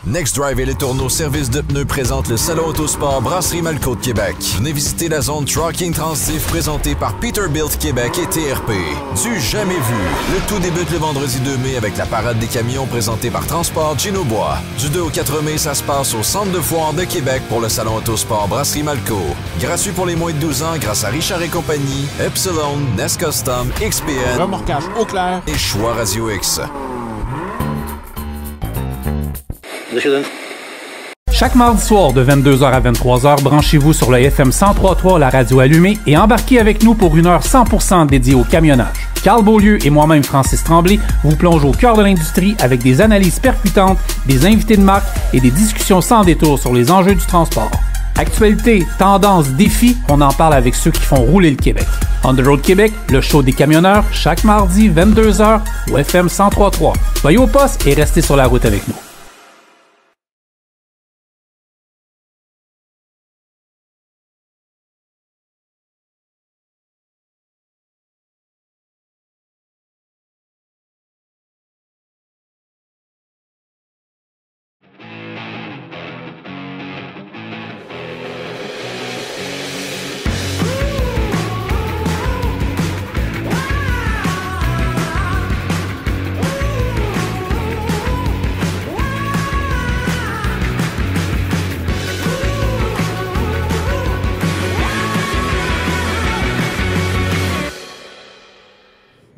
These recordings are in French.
Next Drive et Les Tourneaux Service de pneus présentent le Salon Autosport Brasserie Malco de Québec. Venez visiter la zone Trucking Transif présentée par Peterbilt Québec et TRP. Du jamais vu. Le tout débute le vendredi 2 mai avec la parade des camions présentée par Transport Ginobois. Du 2 au 4 mai, ça se passe au Centre de foire de Québec pour le Salon Autosport Brasserie Malco. Gratuit pour les moins de 12 ans grâce à Richard et compagnie, Epsilon, Nest Custom, XPN, remorquage au clair et Choix Radio X. Chaque mardi soir de 22h à 23h, branchez-vous sur le FM 103.3, la radio allumée, et embarquez avec nous pour une heure 100% dédiée au camionnage. Carl Beaulieu et moi-même, Francis Tremblay, vous plonge au cœur de l'industrie avec des analyses percutantes, des invités de marque et des discussions sans détour sur les enjeux du transport. Actualité, tendances, défis, on en parle avec ceux qui font rouler le Québec. On the Road Québec, le show des camionneurs, chaque mardi 22h au FM 103.3. Soyez au poste et restez sur la route avec nous.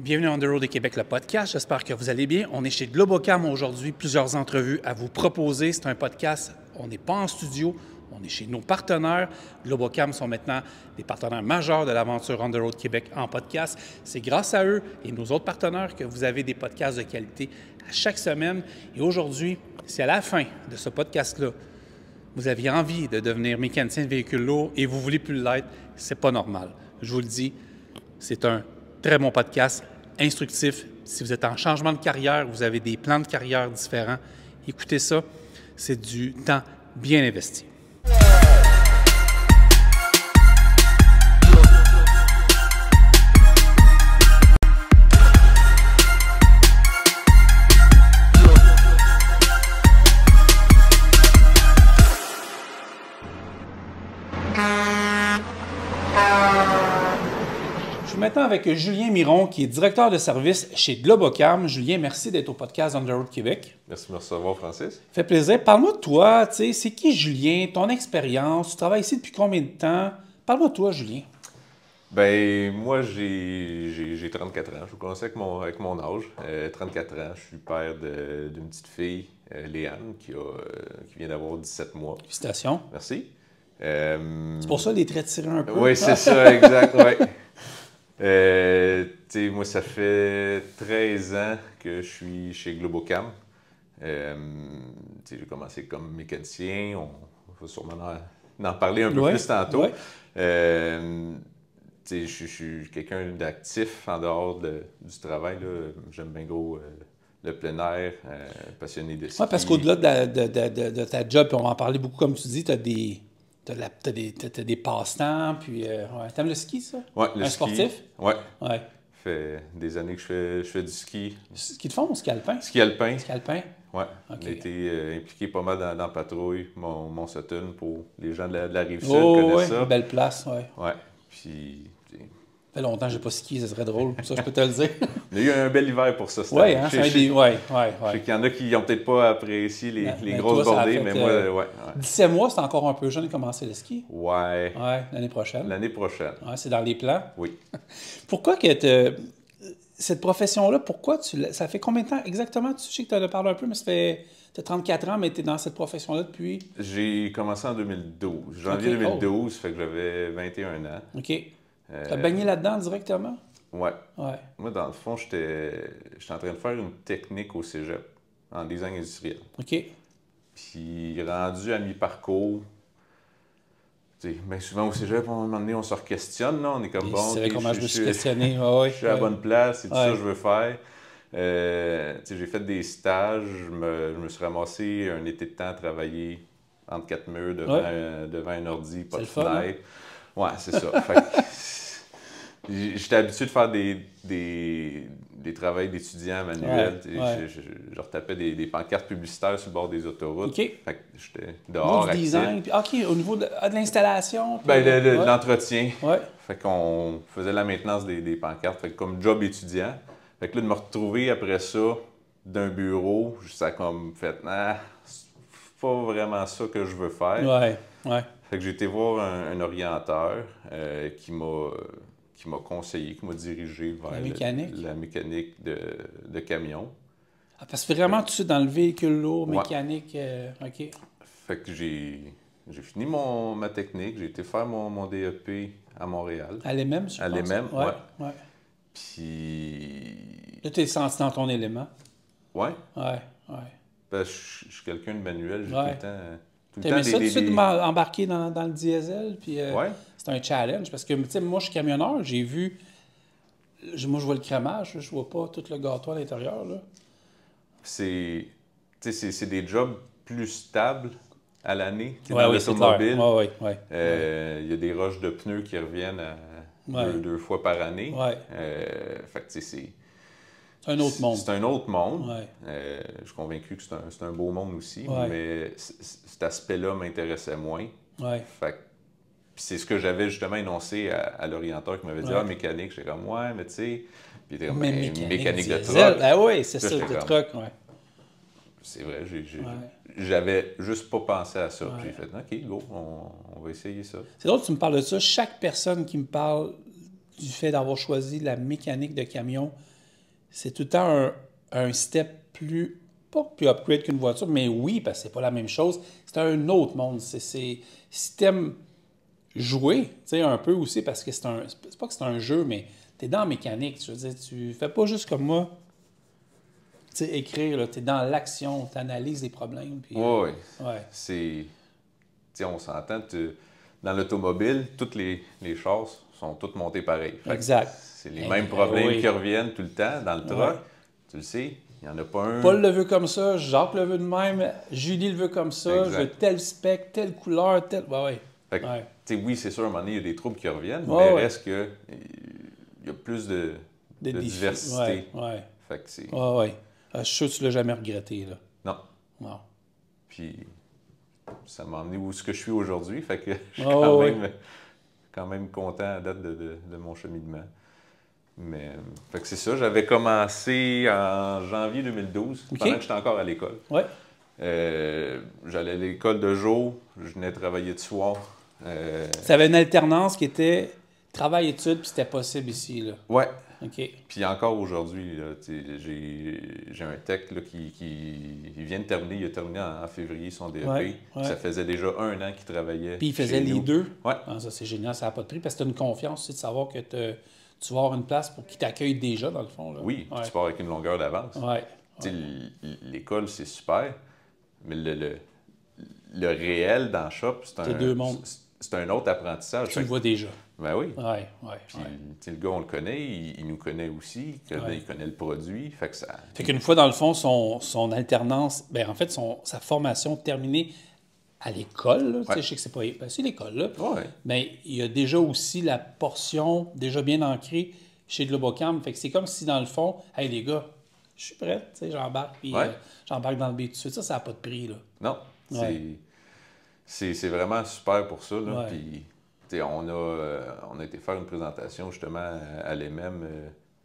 Bienvenue à On the Road Québec, le podcast. J'espère que vous allez bien. On est chez Globocam aujourd'hui. Plusieurs entrevues à vous proposer. C'est un podcast. On n'est pas en studio. On est chez nos partenaires. Globocam sont maintenant des partenaires majeurs de l'aventure On the Road Québec en podcast. C'est grâce à eux et nos autres partenaires que vous avez des podcasts de qualité à chaque semaine. Et aujourd'hui, si à la fin de ce podcast-là, vous aviez envie de devenir mécanicien de véhicules lourds et vous voulez plus l'être, c'est pas normal. Je vous le dis, c'est un très bon podcast, instructif. Si vous êtes en changement de carrière, vous avez des plans de carrière différents, écoutez ça, c'est du temps bien investi. Maintenant avec Julien Miron, qui est directeur de service chez Globocam. Julien, merci d'être au podcast On the Road Québec. Merci de me recevoir, Francis. Ça fait plaisir. Parle-moi de toi. C'est qui Julien? Ton expérience? Tu travailles ici depuis combien de temps? Parle-moi de toi, Julien. Ben moi, j'ai 34 ans. Je vous conseille avec mon âge. 34 ans. Je suis père d'une petite fille, Léane, qui vient d'avoir 17 mois. Félicitations. Merci. C'est pour ça les traits tirés un peu. Oui, c'est ça, exact. Ouais. Moi, ça fait 13 ans que je suis chez Globocam. J'ai commencé comme mécanicien. On va sûrement en parler un peu plus tantôt. Ouais. Je suis quelqu'un d'actif en dehors du travail. J'aime bien gros le plein air, passionné de ski. Oui, parce qu'au-delà de ta job, puis on va en parler beaucoup, comme tu dis, tu as des passe-temps, puis t'aimes le ski, ça? Oui, le ski. Un sportif? Oui. Ouais. Ça fait des années que je fais du ski. Ski de fond ou ski alpin? Ski alpin. Ski alpin? Oui. Okay. J'ai été impliqué pas mal dans la patrouille, mon Sutton, pour les gens de la Rive-Sud connaissent ça. Belle place, oui. Oui. Puis... Ça fait longtemps que je n'ai pas skié, ça serait drôle, ça je peux te le dire. Il y a eu un bel hiver pour ça. Oui, hein, Je sais qu'il y en a qui n'ont peut-être pas apprécié les grosses bordées, mais moi, ouais. 17 mois, c'est encore un peu jeune de commencer le ski. Ouais. Ouais, l'année prochaine. L'année prochaine. Ouais, c'est dans les plans. Oui. Pourquoi que cette profession-là, ça fait combien de temps exactement? Tu sais que tu en as parlé un peu, mais ça fait... Tu as 34 ans, mais tu es dans cette profession-là depuis? J'ai commencé en 2012. Janvier 2012, fait que j'avais 21 ans. OK. Tu as baigné là-dedans directement? Ouais. Ouais. Moi, dans le fond, j'étais en train de faire une technique au cégep, en design industriel. OK. Puis, rendu à mi-parcours, bien souvent au cégep, à un moment donné, on se re-questionne, là. On est comme, bon, comment je me suis questionné. Je suis à la bonne place, c'est tout ça que je veux faire. J'ai fait des stages, je me suis ramassé un été de temps à travailler entre quatre murs devant un ordi, pas de fenêtre. Ouais, c'est ça. J'étais habitué de faire des des travails d'étudiants manuels. Ouais. Je retapais des pancartes publicitaires sur le bord des autoroutes. OK. Fait que j'étais dehors, du design. Puis, OK, au niveau de l'installation. Ben, de ouais. l'entretien. Ouais. Fait qu'on faisait la maintenance des pancartes. Fait que comme job étudiant. Fait que là, de me retrouver après ça d'un bureau, ça a comme fait « Ah, c'est pas vraiment ça que je veux faire. » Ouais, ouais. Fait que j'ai été voir un orienteur qui m'a conseillé, qui m'a dirigé vers la mécanique de camion. Ah, parce que vraiment, tu sais, dans le véhicule lourd, mécanique, OK. Fait que j'ai fini ma technique, j'ai été faire mon DEP à Montréal. À l'EMEM, je pense. À l'EMEM, ouais. Puis... Là, tu es senti dans ton élément. Ouais. Ouais. Ben, je suis quelqu'un de manuel, j'ai tout le temps... T'aimais ça tout de suite embarquer dans le diesel? Puis, c'est un challenge parce que, tu sais, moi, je suis camionneur, j'ai vu... Moi, je vois le crémage, je vois pas tout le gâteau à l'intérieur, là. C'est des jobs plus stables à l'année. Ouais, dans l'automobile, ouais. y a des roches de pneus qui reviennent deux fois par année. Ouais. Fait que c'est un autre monde. C'est un autre monde. Ouais. Je suis convaincu que c'est un beau monde aussi, ouais. mais cet aspect-là m'intéressait moins. Ouais. Fait que c'est ce que j'avais justement énoncé à l'orienteur qui m'avait dit « Ah, mécanique », j'étais comme « Ouais, mais tu sais... » Puis il était comme « Mécanique de truck. » Ah oui, c'est ça, de truck, ouais. C'est vrai, j'avais juste pas pensé à ça. Puis j'ai fait « OK, go, on va essayer ça. » C'est drôle que tu me parles de ça. Chaque personne qui me parle du fait d'avoir choisi la mécanique de camion, c'est tout le temps un step pas plus upgrade qu'une voiture, mais oui, parce que c'est pas la même chose. C'est un autre monde. Si t'aimes jouer, tu sais, un peu aussi, parce que c'est pas que c'est un jeu, mais t'es dans la mécanique. Je veux dire, tu fais pas juste comme moi, tu sais, écrire, t'es dans l'action, t'analyses les problèmes. Puis, oui. C'est... Tu sais, on s'entend, dans l'automobile, toutes les chars sont toutes montées pareilles. Exact. C'est les mêmes problèmes qui reviennent tout le temps. Dans le truck, tu le sais, il n'y en a pas un... Paul le veut comme ça, Jacques le veut de même, Julie le veut comme ça, je veux tel spec, telle couleur, tel... Fait que, oui, c'est sûr, à un moment donné, il y a des troubles qui reviennent, mais reste que il y a plus de diversité. Fait que c'est... Je suis sûr que tu ne l'as jamais regretté, là. Non. Puis, ça m'a emmené où ce que je suis aujourd'hui, fait que je suis quand même content à date de mon cheminement. Mais, fait que c'est ça, j'avais commencé en janvier 2012, pendant que j'étais encore à l'école. J'allais à l'école de jour, je venais travailler de soir. Ça avait une alternance qui était travail-études, puis c'était possible ici, là. Ouais. OK. Puis encore aujourd'hui, j'ai un tech là, qui vient de terminer, il a terminé en février son DEP. Ça faisait déjà 1 an qu'il travaillait. Puis il faisait les deux? Ouais. Ah, ça, c'est génial, ça n'a pas de prix, parce que tu as une confiance aussi de savoir que tu vas avoir une place pour qu'ils t'accueillent déjà, dans le fond. Là. Oui, puis tu pars avec une longueur d'avance. L'école, c'est super, mais le réel dans le shop, c'est un autre apprentissage. Tu le vois déjà. Ben oui. Puis, le gars, on le connaît, il nous connaît aussi, il connaît le produit. Fait qu'une fois, dans le fond, son alternance, en fait, sa formation terminée à l'école, je sais que c'est pas... c'est l'école, là. Mais il y a déjà aussi la portion déjà bien ancrée chez Globocam. Fait que c'est comme si, dans le fond, hey les gars, je suis prêt, j'embarque, puis j'embarque dans le B tout de suite. Ça n'a pas de prix, là. Non. C'est vraiment super pour ça, là. Puis, on a été faire une présentation, justement, à l'EMEM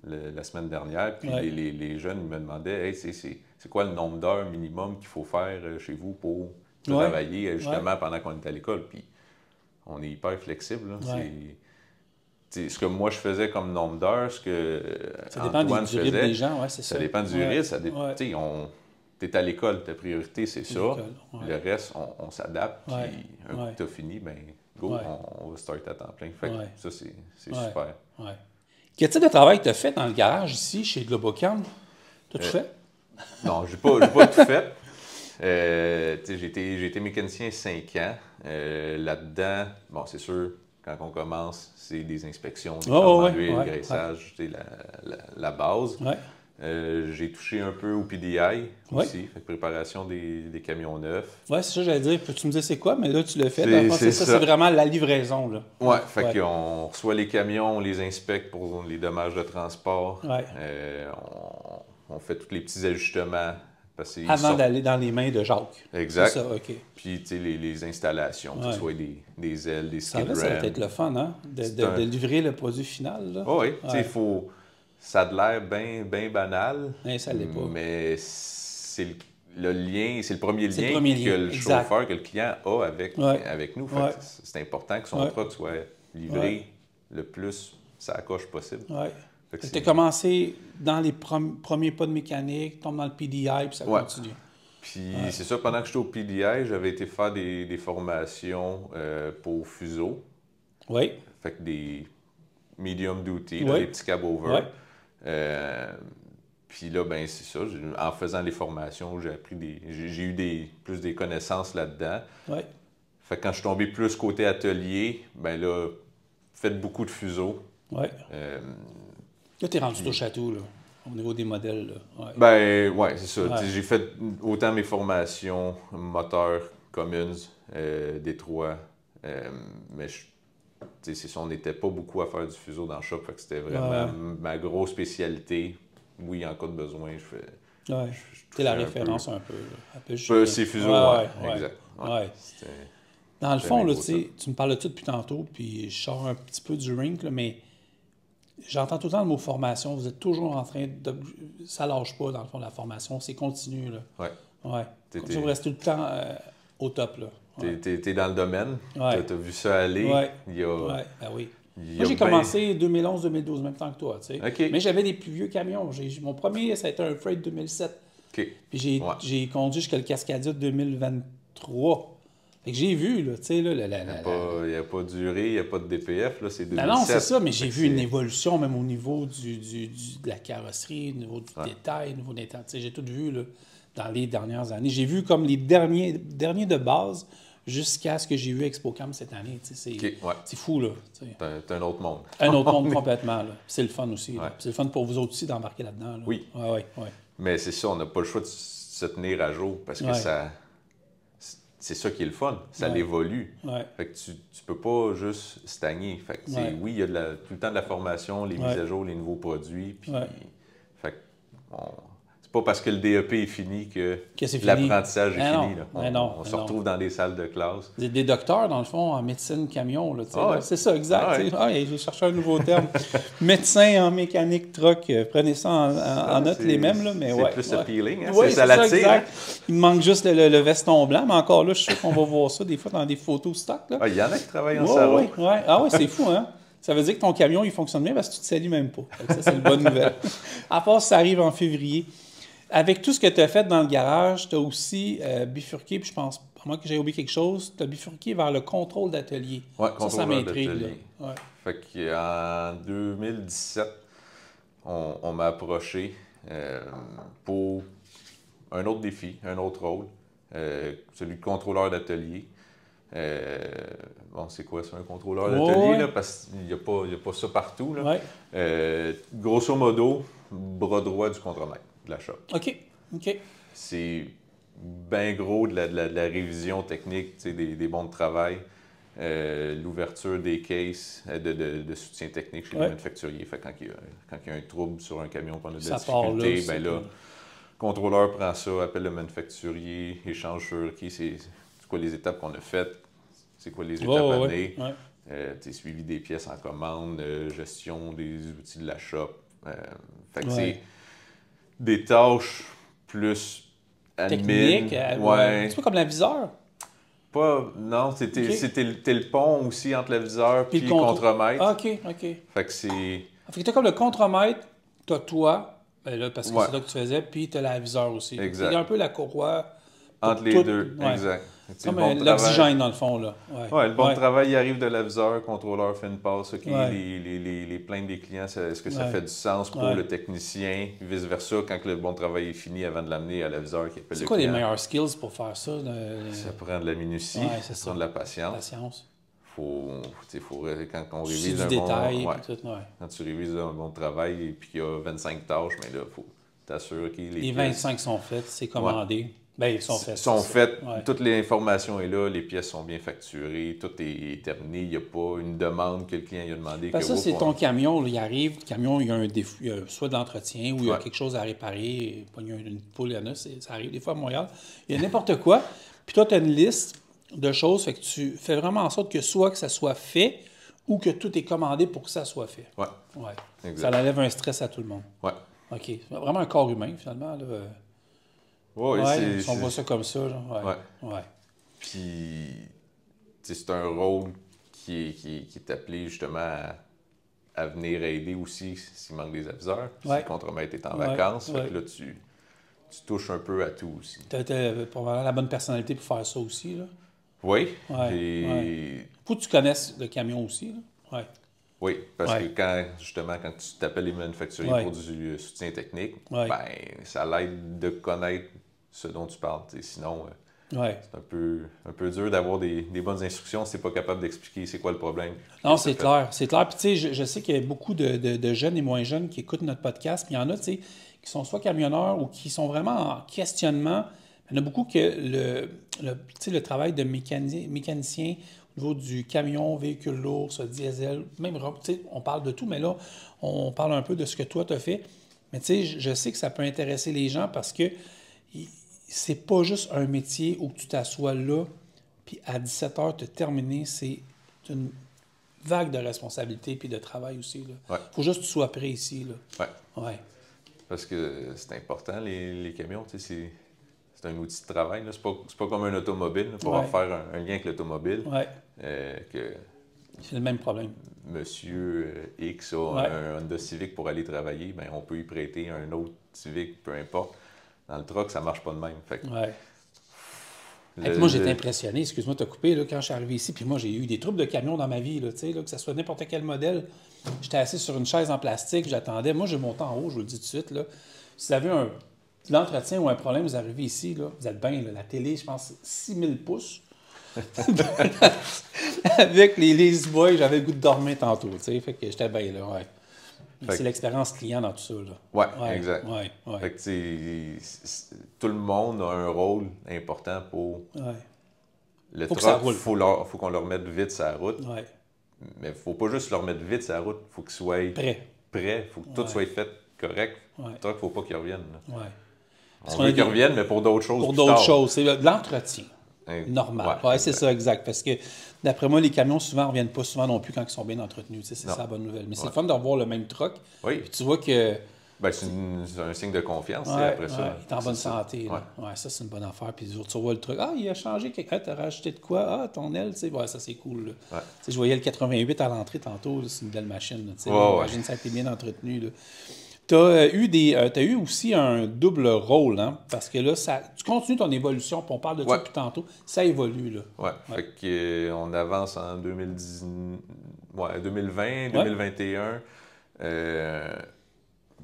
la semaine dernière. Puis les jeunes me demandaient, hey, c'est quoi le nombre d'heures minimum qu'il faut faire chez vous pour travailler, justement, pendant qu'on est à l'école. Puis, on est hyper flexible, là. Ce que moi je faisais comme nombre d'heures, ce que Antoine faisait, des gens, c'est ça. Ça dépend du rythme. Tu es à l'école, ta priorité, c'est ça. Le reste, on s'adapte. Puis un coup que tu as fini, go, on va starter à temps plein. Fait que ça, c'est super. Quel type de travail tu as fait dans le garage ici, chez Globocam? Tu as tout fait? Non, j'ai pas tout fait. J'ai été mécanicien 5 ans. Là-dedans, bon, c'est sûr, quand on commence, c'est des inspections, des changements d'huile, le graissage, la base. J'ai touché un peu au PDI aussi, fait que préparation des camions neufs. Oui, c'est ça, j'allais dire. Peux-tu me dire c'est quoi? Mais là, tu le fais. C'est ça, c'est vraiment la livraison. Là. Ouais, fait qu'on reçoit les camions, on les inspecte pour les dommages de transport. Ouais. On fait tous les petits ajustements. Avant d'aller dans les mains de Jacques. Exact. C'est ça, OK. Puis, tu sais, les installations, que ce soit des ailes, des skid rams. Ça va être le fun, hein? De livrer le produit final, là. Oui, tu sais, ça a l'air bien banal. Mais ça l'est pas. Mais c'est le lien, c'est le premier lien que le chauffeur, que le client a avec nous. C'est important que son truck soit livré le plus ça coche possible. Oui. Tu as commencé dans les premiers pas de mécanique, tombes dans le PDI, puis ça continue. Puis c'est ça, pendant que j'étais au PDI, j'avais été faire des formations pour Fuso. Oui. Fait que des medium duty, des petits cab-over. Puis là, ben c'est ça, en faisant les formations, j'ai eu plus des connaissances là-dedans. Fait que quand je suis tombé plus côté atelier, ben là, faites beaucoup de Fuso. Là, tu es rendu touche à tout, là, au niveau des modèles. Là. Ben, c'est ça. J'ai fait autant mes formations, moteurs, Cummins, Détroit, mais c'est ça, on n'était pas beaucoup à faire du fuseau dans le shop, fait que c'était vraiment ma grosse spécialité. Oui, en cas de besoin, je fais... C'est la référence un peu. C'est fuseau, exact. Dans le fond, là, tu me parles de tout depuis tantôt, puis je sors un petit peu du rink, là, mais... J'entends tout le temps le mot formation. Vous êtes toujours en train de... Ça lâche pas, dans le fond, la formation. C'est continu, là. Vous restez tout le temps au top, là. T'es dans le domaine. T'as vu ça aller. Moi, j'ai commencé 2011-2012, même temps que toi, tu sais. Mais j'avais des plus vieux camions. Mon premier, ça a été un Freight 2007. Puis j'ai conduit jusqu'à le Cascadia de 2023. Fait que j'ai vu, là, tu sais, là... Il n'y a pas de durée, il n'y a pas de DPF, là, c'est 2007. Non, c'est ça, mais j'ai vu une évolution, même au niveau de la carrosserie, au niveau du détail, au niveau des temps. Tu sais, j'ai tout vu, là, dans les dernières années. J'ai vu comme les derniers de base jusqu'à ce que j'ai vu ExpoCam cette année. Tu sais, c'est fou, là. C'est un autre monde. Un autre monde complètement, là. C'est le fun aussi. C'est le fun pour vous autres aussi d'embarquer là-dedans. Là. Oui. Mais c'est ça, on n'a pas le choix de se tenir à jour parce que ça... C'est ça qui est le fun, ça évolue. Fait que tu peux pas juste stagner. Fait que oui, il y a tout le temps de la formation, les mises à jour, les nouveaux produits. Puis, fait que c'est pas parce que le DEP est fini que l'apprentissage est fini. On se retrouve dans des salles de classe. Des docteurs, dans le fond, en médecine camion. Là, c'est ça, exact. J'ai cherché un nouveau terme. Médecin en mécanique truck, prenez ça en note les mêmes. Là, mais c'est plus appealing, c'est ça l'attire. Il me manque juste le veston blanc, mais encore là, je suis sûr qu'on va voir ça des fois dans des photos stock. Il y en a qui travaillent en salon. Ah oui, c'est fou, hein? Ça veut dire que ton camion, il fonctionne bien parce que tu te salis même pas. Ça, c'est une bonne nouvelle. À part si ça arrive en février. Avec tout ce que tu as fait dans le garage, tu as aussi bifurqué, puis je pense, à moins que j'ai oublié quelque chose, tu as bifurqué vers le contrôle d'atelier. Oui, contrôle m'intrigue. Fait qu'en 2017, on m'a approché pour un autre défi, un autre rôle, celui de contrôleur d'atelier. C'est quoi, c'est un contrôleur d'atelier, là, parce qu'il n'y a pas ça partout. Là. Grosso modo, bras droit du contremaître de la shop. OK. C'est bien gros de la révision technique, des bons de travail, l'ouverture des cases de soutien technique chez le manufacturier. Fait quand il y a un trouble sur un camion, qu'on a de la difficulté, bien là, le contrôleur prend ça, appelle le manufacturier, échange sur c'est quoi les étapes qu'on a faites, c'est quoi les étapes à venir, suivi des pièces en commande, gestion des outils de la shop. Fait que c'est des tâches plus techniques. C'est pas comme l'aviseur? Non, t'es le pont aussi entre l'aviseur et le contremaître. OK. Fait que c'est... Fait que t'as comme le contremaître, t'as toi, parce que c'est là que tu faisais, puis t'as l'aviseur aussi. Exact. C'est un peu la courroie... Entre les deux, exact. Comme l'oxygène, dans le fond, là. Le bon travail, il arrive de l'aviseur, le contrôleur fait une passe, les plaintes des clients, est-ce que ça fait du sens pour le technicien, vice-versa, quand le bon travail est fini, avant de l'amener à l'aviseur qui appelle le client. C'est quoi les meilleurs skills pour faire ça? Ça prend de la minutie, ça prend de la patience. Quand on révise un détail, quand tu révises un bon travail et puis qu'il y a 25 tâches, mais là, il t'assures que les 25 sont faites, c'est commandé. Ouais. Bien, ils sont faits. Sont faites, toute l'information est là, les pièces sont bien facturées, tout est terminé, il n'y a pas une demande que le client a demandé. Parce que ça, c'est ton camion, là, il arrive, le camion, il y a un défaut, il y a soit de l'entretien ou il y a quelque chose à réparer, il y a une poule, il y en a, ça arrive des fois à Montréal, il y a n'importe quoi. Puis toi, tu as une liste de choses, fait que tu fais vraiment en sorte que soit que ça soit fait ou que tout est commandé pour que ça soit fait. Oui. Ouais. Ça enlève un stress à tout le monde. Oui. OK. C'est vraiment un corps humain, finalement. Là. Oui, si on voit ça comme ça. Là. Ouais. Puis, c'est un rôle qui est appelé justement à venir aider aussi s'il manque des aviseurs. Si le contremaître est en vacances, fait que là, tu touches un peu à tout aussi. Tu as probablement la bonne personnalité pour faire ça aussi. Là. Oui. Faut que tu connaisses le camion aussi. Là. Ouais. Oui, parce que quand tu t'appelles les manufacturiers pour du soutien technique, ben ça l'aide de connaître ce dont tu parles. Sinon, c'est un peu dur d'avoir des bonnes instructions si tu n'es pas capable d'expliquer c'est quoi le problème. Non, c'est clair. C'est clair. Puis tu sais, je sais qu'il y a beaucoup de jeunes et moins jeunes qui écoutent notre podcast. Puis il y en a, tu sais, qui sont soit camionneurs ou qui sont vraiment en questionnement. Il y en a beaucoup que le travail de mécanicien au niveau du camion, véhicule lourd, soit diesel, même, on parle de tout, mais là, on parle un peu de ce que toi, tu as fait. Mais tu sais, je sais que ça peut intéresser les gens parce que c'est pas juste un métier où tu t'assois là, puis à 17 heures, te terminer, c'est une vague de responsabilité puis de travail aussi. Il faut juste que tu sois prêt ici. Oui. Parce que c'est important, les camions, tu sais, c'est un outil de travail. C'est pas comme un automobile. Pour faire un lien avec l'automobile. C'est le même problème. Monsieur X a un Honda Civic pour aller travailler, ben on peut y prêter un autre Civic, peu importe. Dans le truck, ça marche pas de même. Fait que moi, j'étais impressionné. Excuse-moi de te couper là, quand je suis arrivé ici. Puis moi, j'ai eu des troubles de camion dans ma vie. Là, que ce soit n'importe quel modèle. J'étais assis sur une chaise en plastique, j'attendais. Moi, je montais en haut, je vous le dis tout de suite. Là. Si vous avez l'entretien ou un problème, vous arrivez ici, là, vous êtes bien. La télé, je pense, 6000 pouces. Avec les Lazy Boys, j'avais le goût de dormir tantôt. Fait que j'étais bien là. C'est l'expérience client dans tout ça. Oui, exact. Fait que, tout le monde a un rôle important pour le truck. Il faut qu'on leur mette vite sur la route. Mais il ne faut pas juste leur mettre vite sur la route. Il faut qu'ils soient prêts. Il faut que tout soit fait correct. Le truck, il ne faut pas qu'ils reviennent. On veut qu'ils reviennent, mais pour d'autres choses. Pour d'autres choses. C'est de l'entretien. Normal. C'est ça, exact. Parce que, d'après moi, les camions, souvent, ne reviennent pas souvent non plus quand ils sont bien entretenus. C'est ça la bonne nouvelle. Mais c'est le fun de revoir le même truck. Puis tu vois que... c'est un signe de confiance après ça. Il est en bonne santé. Ça, c'est une bonne affaire. Puis tu vois le truc. Ah, il a changé. Tu as rajouté de quoi? Ah, ton aile. Ça, c'est cool. Je voyais le 88 à l'entrée tantôt. C'est une belle machine. J'imagine que ça a été bien entretenu. Tu as eu aussi un double rôle, hein? Parce que là, tu continues ton évolution, puis on parle de ça depuis tantôt, ça évolue. Fait qu'on avance en 2020, 2021.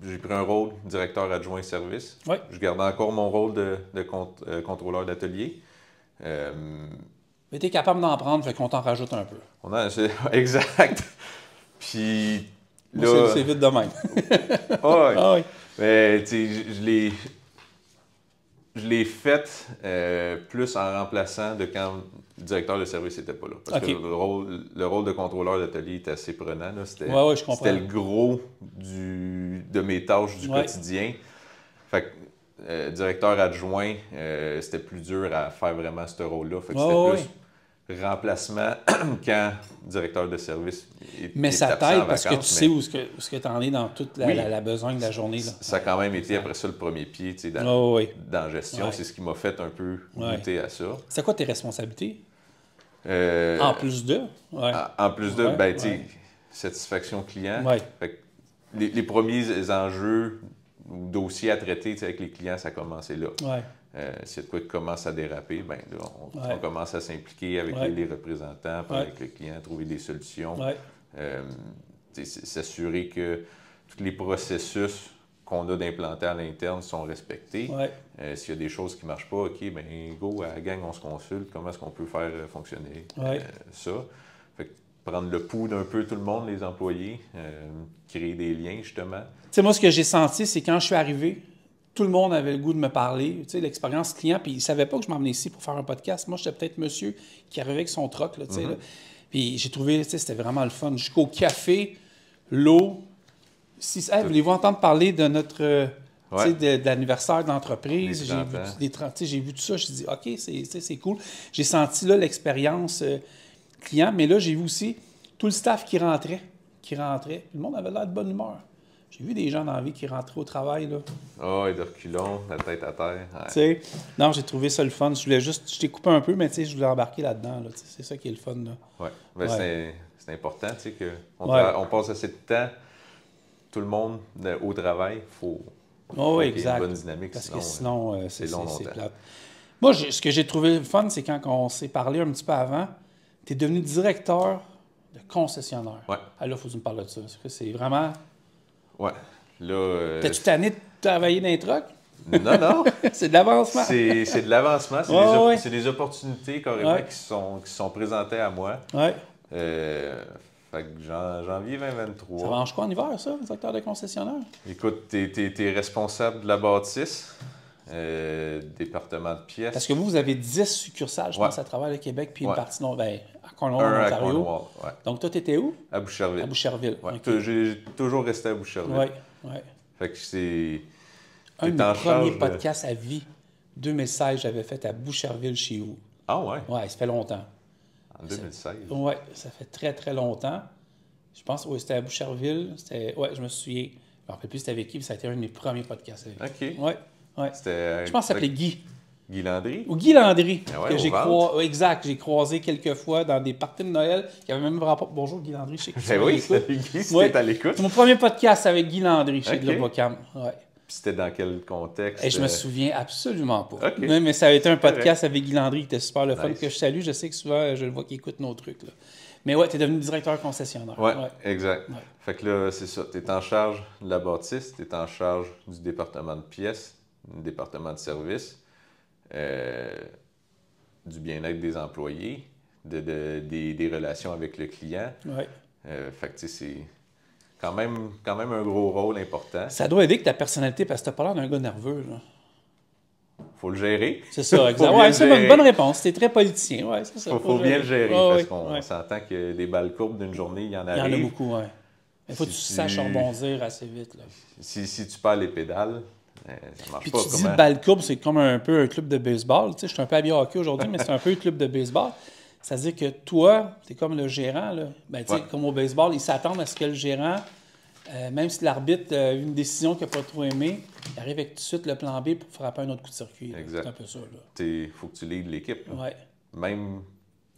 J'ai pris un rôle de directeur adjoint service. Je garde encore mon rôle de contrôleur d'atelier. Mais tu es capable d'en prendre, fait qu'on t'en rajoute un peu. Exact. Puis... Là, c'est vite de même. Oui. Mais tu sais, je l'ai fait plus en remplaçant de quand le directeur de service n'était pas là. Parce que le rôle de contrôleur d'atelier était assez prenant. C'était le gros de mes tâches du quotidien. Fait que directeur adjoint, c'était plus dur à faire vraiment ce rôle-là. Fait que c'était plus remplacement quand directeur de service mais ça t'aide parce que tu sais où ce que tu en es dans toute la besogne de la journée. Là. Ça a quand même été après ça le premier pied dans la gestion. C'est ce qui m'a fait un peu goûter à ça. C'est quoi tes responsabilités? En plus de? En plus de, satisfaction client. Fait que les premiers enjeux ou dossiers à traiter avec les clients, ça a commencé là. S'il y a de quoi qui commence à déraper, on commence à s'impliquer avec les représentants, avec le client, trouver des solutions. S'assurer que tous les processus qu'on a d'implanter à l'interne sont respectés. S'il y a des choses qui ne marchent pas, go, à la gang, on se consulte, comment est-ce qu'on peut faire fonctionner ça. Fait que prendre le pouls d'un peu tout le monde, les employés, créer des liens, justement. Tu sais, moi, ce que j'ai senti, c'est quand je suis arrivé, tout le monde avait le goût de me parler. Tu sais, l'expérience client, puis ils ne savaient pas que je m'en venais ici pour faire un podcast. Moi, j'étais peut-être monsieur qui arrivait avec son truck, là, tu sais, là. Puis j'ai trouvé, tu sais, c'était vraiment le fun. Jusqu'au café, l'eau. Hey, voulez-vous entendre parler de notre... Tu sais, de l'anniversaire de l'entreprise, j'ai vu tout ça, je me suis dit, OK, c'est cool. J'ai senti là l'expérience client, mais là, j'ai vu aussi tout le staff qui rentrait. Le monde avait l'air de bonne humeur. J'ai vu des gens dans la vie qui rentraient au travail, là. Ah, et de reculons, la tête à terre. Ouais. Tu sais, non, j'ai trouvé ça le fun. Je t'ai coupé un peu, mais tu sais, je voulais embarquer là-dedans, là. C'est ça qui est le fun, là. Oui, ben, c'est important, tu sais, qu'on passe assez de temps, tout le monde, au travail, il faut... Oh, exact. Il y a une bonne dynamique, parce que sinon c'est longtemps. plate. Moi, ce que j'ai trouvé le fun, c'est quand on s'est parlé un petit peu avant, tu es devenu directeur de concessionnaire. Ouais. Ah, là, il faut que tu me parles de ça. C'est vraiment... Ouais. Là... T'as-tu tanné de travailler dans les trucks? Non. C'est de l'avancement. C'est de l'avancement. C'est des opportunités, carrément, qui sont présentées à moi. Ouais. Fait que janvier 2023. Ça mange quoi en hiver, ça, directeur de concessionnaire? Écoute, t'es responsable de la bâtisse, département de pièces. Parce que vous avez 10 succursales, je pense, à travers le Québec, puis une partie à Cornwall, à Ontario. Cornwall, ouais. Donc, toi, t'étais où? À Boucherville. À Boucherville. Ouais. Okay. J'ai toujours resté à Boucherville. Oui. Fait que c'est... Un de mes premiers podcasts à vie, 2016, j'avais fait à Boucherville chez vous. Ah ouais? Ouais, ça fait longtemps. En 2016? Oui, ça fait très, très longtemps. Je pense que c'était à Boucherville. Oui, je me souviens. Je ne me rappelle plus c'était avec qui, mais ça a été un de mes premiers podcasts avec. OK. Oui. Je pense que ça s'appelait Guy. Guy Landry? Ou Guy Landry. Ah ouais, Exact. J'ai croisé quelques fois dans des parties de Noël qui avaient même rapport. Bonjour Guy Landry, je sais que tu oui, salut Guy, si t'es à l'écoute. C'est mon premier podcast avec Guy Landry chez Globocam. Ouais. Puis c'était dans quel contexte? Et je me souviens absolument pas. Okay. Mais ça a été un podcast avec Guy Landry qui était super le fun, que je salue. Je sais que souvent, je le vois qu'il écoute nos trucs. Là. Mais ouais, tu es devenu directeur concessionnaire. Oui, exact. Ouais. Fait que là, c'est ça. Tu es en charge de la bâtisse, tu es en charge du département de pièces, du département de service, du bien-être des employés, des relations avec le client. Ouais. Fait que tu sais, c'est quand même un gros rôle important. Ça doit aider que ta personnalité, parce que tu as pas l'air d'un gars nerveux. Là. Faut le gérer. C'est ça, exactement. Ouais, c'est une bonne réponse. T'es très politicien. Ouais, c'est ça. Faut bien le gérer, parce qu'on s'entend que des balles courbes d'une journée, il y en arrive. Il y en a beaucoup, oui. Il faut que tu saches rebondir assez vite. Là. Si tu perds les pédales, ça marche puis pas. Tu dis balle courbe, c'est comme un peu un club de baseball. Tu sais, je suis un peu habillé hockey aujourd'hui, mais c'est un peu un club de baseball. C'est-à-dire que toi, tu es comme le gérant. Là. Ben, tu sais, comme au baseball, ils s'attendent à ce que le gérant, même si l'arbitre a eu une décision qu'il n'a pas trop aimée, il arrive avec tout de suite le plan B pour frapper un autre coup de circuit. Exact. C'est un peu ça. Il faut que tu leads l'équipe. Oui. Même.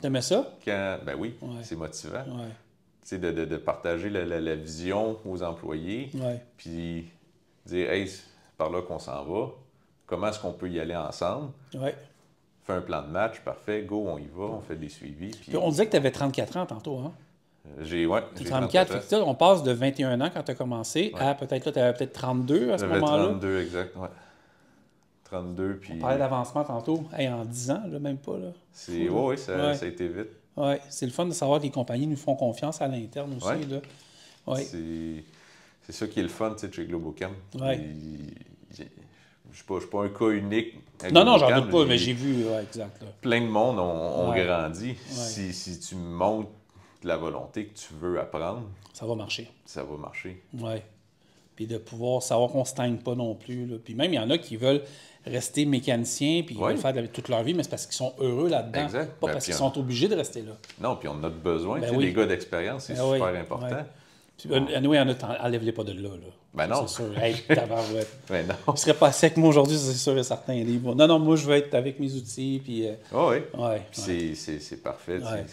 T'aimais ça? Ben oui, c'est motivant. Ouais. Tu sais, de partager la vision aux employés. Ouais. Puis dire, hey, c'est par là qu'on s'en va. Comment est-ce qu'on peut y aller ensemble? Ouais. Fais un plan de match, parfait, go, on y va, on fait des suivis. Puis on disait que tu avais 34 ans tantôt, hein? J'ai 34 ans. On passe de 21 ans quand tu as commencé à peut-être là, tu avais peut-être 32 à ce moment-là. J'avais 32, exact, ouais. 32, puis... On parlait d'avancement tantôt. Hey, en 10 ans, là, même pas, là. Oui, ça a été vite. Oui, c'est le fun de savoir que les compagnies nous font confiance à l'interne aussi, là. Ouais. C'est ça qui est le fun, tu sais, chez Globocam. Ouais. Je ne suis pas un cas unique. Non, j'en doute pas, mais j'ai vu, exact. Là. Plein de monde ont grandi. Ouais. Si tu montres la volonté que tu veux apprendre, ça va marcher. Ça va marcher. Oui. Puis de pouvoir savoir qu'on ne se stagne pas non plus. Là. Puis même, il y en a qui veulent rester mécaniciens, puis ils veulent faire toute leur vie, mais c'est parce qu'ils sont heureux là-dedans. Exact. Pas parce qu'ils sont obligés de rester là. Non, puis on a besoin. Les gars d'expérience, c'est super important. Ouais. Puis, anyway, enlève-les pas de là. Ben non. C'est sûr. Hey, tabarouette. Ben non. Je serais passé avec moi aujourd'hui, c'est sûr et certain. Non, moi, je veux être avec mes outils. Puis, oui. Ouais. C'est parfait. Ouais.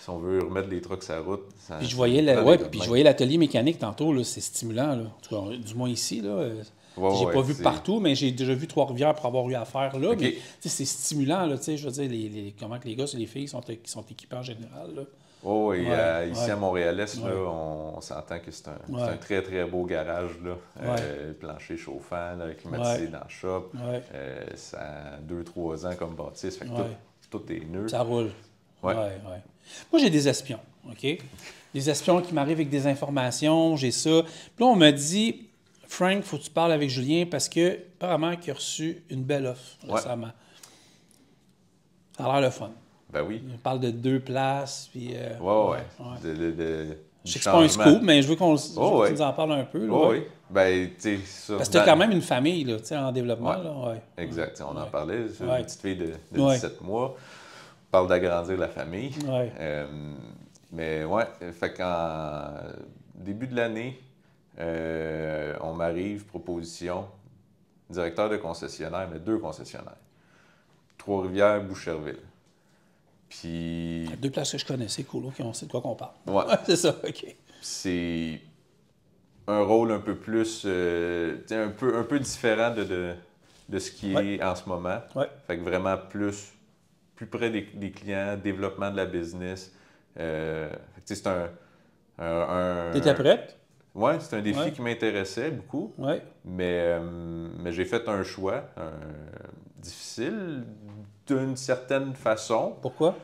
Si on veut remettre des trucks sur la route... Puis je voyais l'atelier mécanique tantôt, là, c'est stimulant. Là. En tout cas, du moins ici, là. J'ai pas vu partout, mais j'ai déjà vu Trois-Rivières pour avoir eu affaire là. Okay. Mais c'est stimulant, là, je veux dire, comment que les gars et les filles sont équipés en général. Là. Oh, et ici à Montréal-Est, là, on s'entend que c'est un très, très beau garage. Là. Plancher chauffant, là, climatisé dans le shop. Ça a 2-3 ans comme bâtisse. Fait que tout est neuf. Ça roule. Ouais. Moi, j'ai des espions, OK? Des espions qui m'arrivent avec des informations, j'ai ça. Puis là, on me dit, Frank, faut que tu parles avec Julien parce que, apparemment, qu'il a reçu une belle offre récemment. Ça a l'air le fun. Ben oui. On parle de 2 places, puis... Je sais que c'est pas un scoop, mais je veux qu'on tu nous en parles un peu. Là, oui. Ben, tu sais, ça... Parce que tu as quand même une famille là, en développement. Ouais. Là, exact. On en parlait. C'est une petite fille de 17 mois. On parle d'agrandir la famille. Mais ouais, fait qu'en début de l'année, on m'arrive, proposition, directeur de concessionnaire, mais 2 concessionnaires. Trois-Rivières, Boucherville. Puis... 2 places que je connais, c'est cool, on sait de quoi qu'on parle. Ouais. C'est ça, OK. C'est un rôle un peu plus, un peu différent de ce qui est en ce moment. Fait que vraiment plus près des clients, développement de la business. C'est T'étais prête? Oui, c'est un défi qui m'intéressait beaucoup. Mais j'ai fait un choix difficile d'une certaine façon. Pourquoi?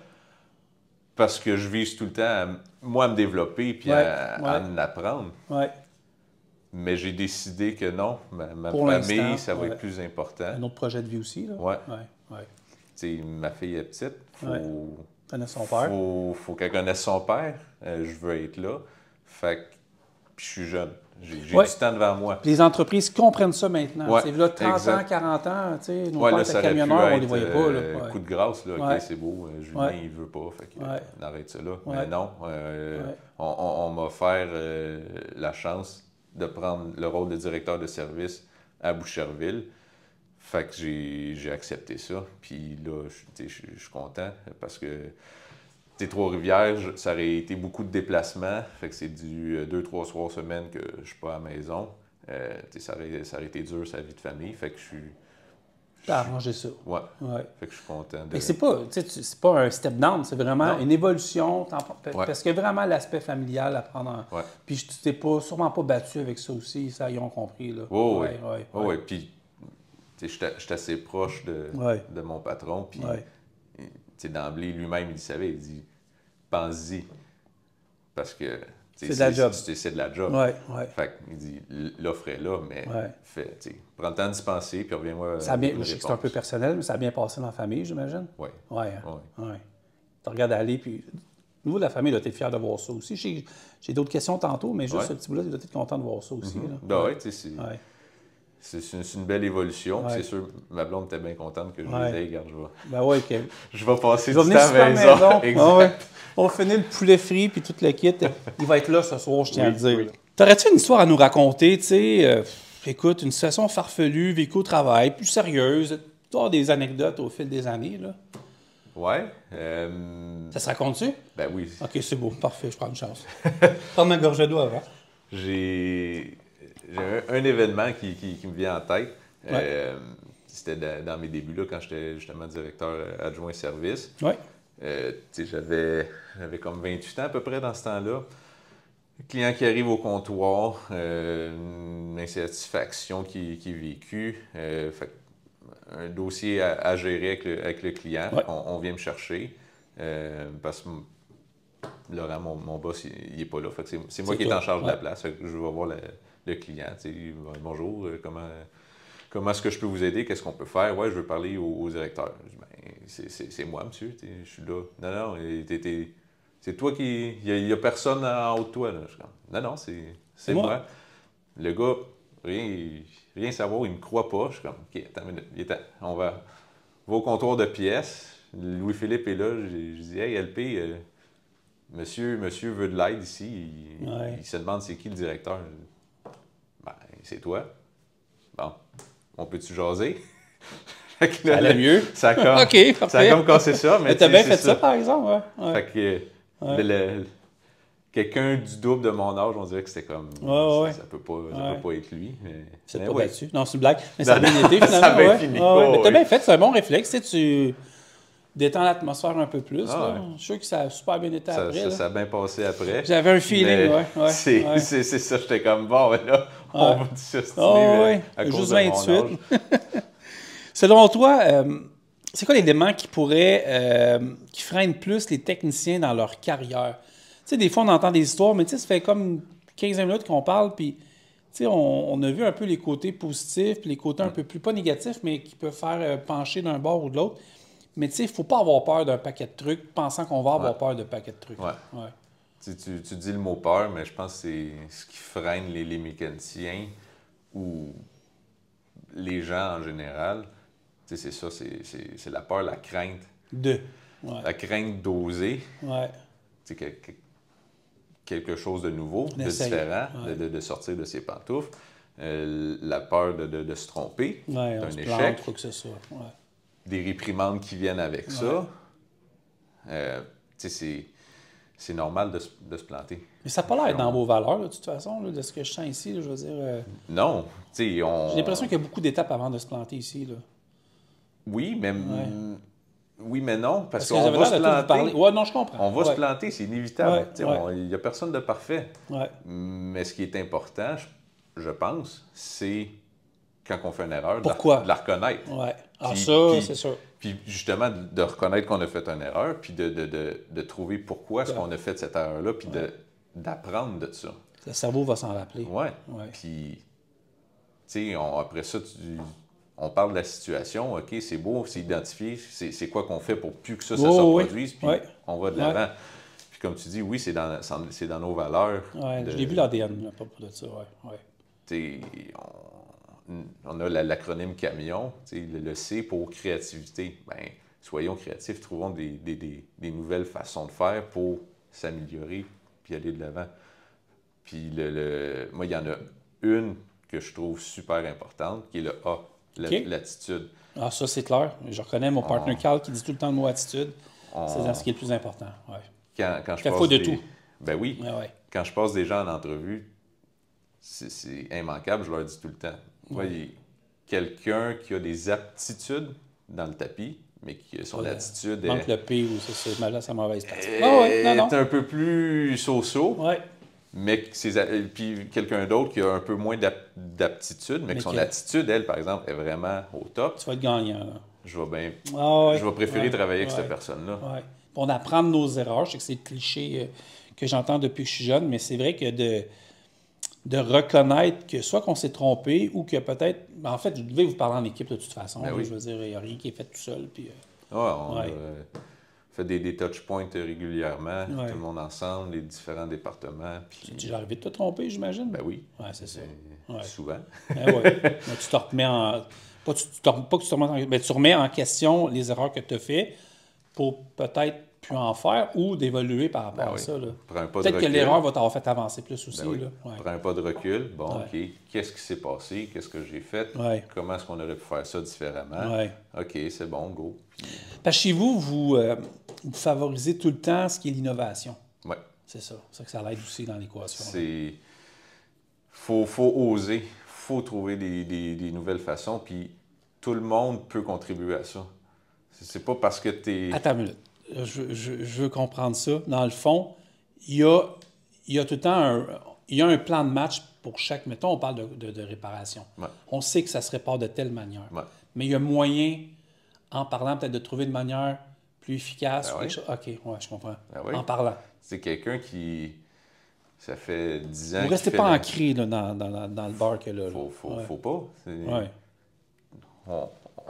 Parce que je vise tout le temps à me développer puis à en apprendre. Mais j'ai décidé que non, ma famille, ça va être plus important. Un autre projet de vie aussi, là? Ma fille est petite. Connaître son père. Faut qu'elle connaisse son père. Je veux être là. Fait que je suis jeune. J'ai du temps devant moi. Puis les entreprises comprennent ça maintenant. C'est là 30 ans, 40 ans, nos pères étaient camionneurs, on ne les voyait pas. Là. Coup de grâce, là, OK, c'est beau, Julien, il veut pas, fait qu'on arrête ça là. Mais non, on m'a offert la chance de prendre le rôle de directeur de service à Boucherville. Fait que j'ai accepté ça. Puis là, je suis content parce que Trois-Rivières, ça aurait été beaucoup de déplacements. Fait que c'est du 2-3 soirs semaine que je suis pas à la maison. Ça aurait été dur, sa vie de famille. Fait que je suis... T'as arrangé ça. Fait que je suis content. C'est pas un step down, c'est vraiment une évolution. Parce que vraiment l'aspect familial à prendre en... Puis tu t'es sûrement pas battu avec ça aussi, ça, ils ont compris. Là. Oui. Puis je suis assez proche de mon patron. Puis d'emblée, lui-même, il savait, il dit « pense-y ». Parce que c'est de la job. C'est de la job. Fait qu'il dit « l'offre est là, mais prends le temps d'y penser, puis reviens-moi je sais que c'est un peu personnel, mais ça a bien passé dans la famille, j'imagine? Oui. Tu regardes aller, puis... Nous, la famille, tu es fier de voir ça aussi. J'ai d'autres questions tantôt, mais juste ce petit bout-là, tu dois être content de voir ça aussi. C'est une belle évolution. C'est sûr, ma blonde était bien contente que je disais, regarde, je vais passer du temps à la maison. Exact. On va finir le poulet frit puis tout le kit. Il va être là ce soir, je tiens à le dire. T'aurais-tu une histoire à nous raconter, tu sais, écoute, une situation farfelue, vécue au travail, plus sérieuse, tu as des anecdotes au fil des années, là? Ça se raconte-tu? Ben oui. OK, c'est beau, parfait, je prends une chance. Prends ma gorge d'eau avant. J'ai un événement qui me vient en tête. C'était dans mes débuts, là, quand j'étais justement directeur adjoint service. J'avais comme 28 ans à peu près dans ce temps-là. Le client qui arrive au comptoir, une insatisfaction qui est vécue. Un dossier à gérer avec le client. On vient me chercher parce que Laurent, mon boss, il n'est pas là. C'est moi qui est en charge de la place. Je vais voir le client. Bonjour, comment est-ce que je peux vous aider? Qu'est-ce qu'on peut faire? Je veux parler au directeur. Je dis, c'est moi, monsieur. Je suis là. Non, c'est toi qui... Il n'y a personne en haut de toi. Là. Je dis, non, c'est moi. Le gars, rien savoir, il ne me croit pas. Je suis comme, OK, attends une minute. On va au comptoir de pièces. Louis-Philippe est là. Je dis, hey, LP, monsieur veut de l'aide ici. Il se demande c'est qui le directeur. Ben, c'est toi. Bon, on peut-tu jaser? Ça allait mieux. Ça a comme cassé ça. Mais t'as bien fait ça, par exemple. Fait que quelqu'un du double de mon âge, on dirait que c'était comme... Ça peut pas être lui. C'est pas battu. Non, c'est une blague. Mais ça a bien été, finalement. Ça a bien fini. Mais t'as bien fait, c'est un bon réflexe. Tu détends l'atmosphère un peu plus. Je suis sûr que ça a super bien été après. Ça a bien passé après. J'avais un feeling, C'est ça, j'étais comme, bon, là, on va s'ostiner à cause juste de 28. mon âge. Selon toi, c'est quoi l'élément qui freine plus les techniciens dans leur carrière? Tu sais, des fois, on entend des histoires, mais tu sais, ça fait comme 15 minutes qu'on parle, puis tu sais, on a vu un peu les côtés positifs, puis les côtés un peu plus, pas négatifs, mais qui peuvent faire pencher d'un bord ou de l'autre. Mais tu sais, il ne faut pas avoir peur d'un paquet de trucs, pensant qu'on va avoir peur d'un paquet de trucs. Ouais. Tu dis le mot peur, mais je pense que c'est ce qui freine les mécaniciens ou les gens en général. Tu sais, c'est ça, c'est la peur, la crainte. La crainte d'oser. Tu sais, quelque chose de nouveau, de différent, de sortir de ses pantoufles. La peur de se tromper, d'un échec. Quoi que ce soit. Des réprimandes qui viennent avec ça. Tu sais, c'est normal de se planter. Mais ça n'a pas l'air dans vos valeurs, là, de toute façon, là, de ce que je sens ici. Là, je veux dire. Non. J'ai l'impression qu'il y a beaucoup d'étapes avant de se planter ici. Là. Oui, mais. Oui, mais non, parce qu'on va se planter. Non, je comprends. On va se planter, c'est inévitable. Il n'y a personne de parfait. Mais ce qui est important, je pense, c'est quand on fait une erreur, de la reconnaître. C'est sûr. Puis justement, de reconnaître qu'on a fait une erreur, puis de trouver pourquoi est-ce qu'on a fait cette erreur-là, puis d'apprendre de ça. Le cerveau va s'en rappeler. Puis, tu sais, après ça, on parle de la situation, OK, c'est beau, c'est identifié, c'est quoi qu'on fait pour plus que ça se reproduise, puis on va de l'avant. Puis comme tu dis, oui, c'est dans nos valeurs. Je l'ai vu l'ADN, pas pour de ça, Tu sais, on a l'acronyme CAMION, le C pour créativité. Bien, soyons créatifs, trouvons des nouvelles façons de faire pour s'améliorer puis aller de l'avant. Puis moi, il y en a une que je trouve super importante, qui est le A, l'attitude. Ah, ça, c'est clair. Je reconnais mon partner Carl qui dit tout le temps le mot attitude. C'est dans ce qui est le plus important. Quand je passe tout. Ben oui. Quand je passe des gens en entrevue, c'est immanquable, je leur dis tout le temps. Quelqu'un qui a des aptitudes dans le tapis, mais qui son attitude est... manque le P ou c'est sa mauvaise pratique. Est un peu plus so-so. Mais puis quelqu'un d'autre qui a un peu moins d'aptitude, mais que son attitude, elle, par exemple, est vraiment au top. Tu vas être gagnant. Là. Je vais préférer travailler avec cette personne-là. On apprend de nos erreurs. Je sais que c'est le cliché que j'entends depuis que je suis jeune, mais c'est vrai que de reconnaître que soit qu'on s'est trompé ou que peut-être... En fait, je devais vous parler en équipe de toute façon. Je veux dire, il n'y a rien qui est fait tout seul. Puis, on fait des touch points régulièrement, tout le monde ensemble, les différents départements. Puis... Tu es arrivé de te tromper, j'imagine? Ben oui. C'est ça. Souvent. Tu te remets en... Pas que tu te remets en... Mais tu remets en question les erreurs que tu as faites pour peut-être plus en faire ou d'évoluer par rapport à ça. Peut-être que l'erreur va t'avoir fait avancer plus aussi. Prends un pas de recul. Bon, OK, qu'est-ce qui s'est passé? Qu'est-ce que j'ai fait? Comment est-ce qu'on aurait pu faire ça différemment? OK, c'est bon, go. Puis... Parce que chez vous, vous favorisez tout le temps ce qui est l'innovation. Oui. C'est ça. C'est ça que ça l'aide aussi dans l'équation. Il faut oser. Il faut trouver des nouvelles façons. Puis tout le monde peut contribuer à ça. C'est pas parce que tu es... Attends une minute. Je veux comprendre ça. Dans le fond, il y a tout le temps un plan de match pour chaque... Mettons, on parle de réparation. On sait que ça se répare de telle manière. Mais il y a moyen, en parlant, peut-être de trouver une manière plus efficace. OK, je comprends. En parlant. C'est quelqu'un qui... Ça fait 10 ans... Vous ne restez pas ancré là, dans le bar que là. Faut pas.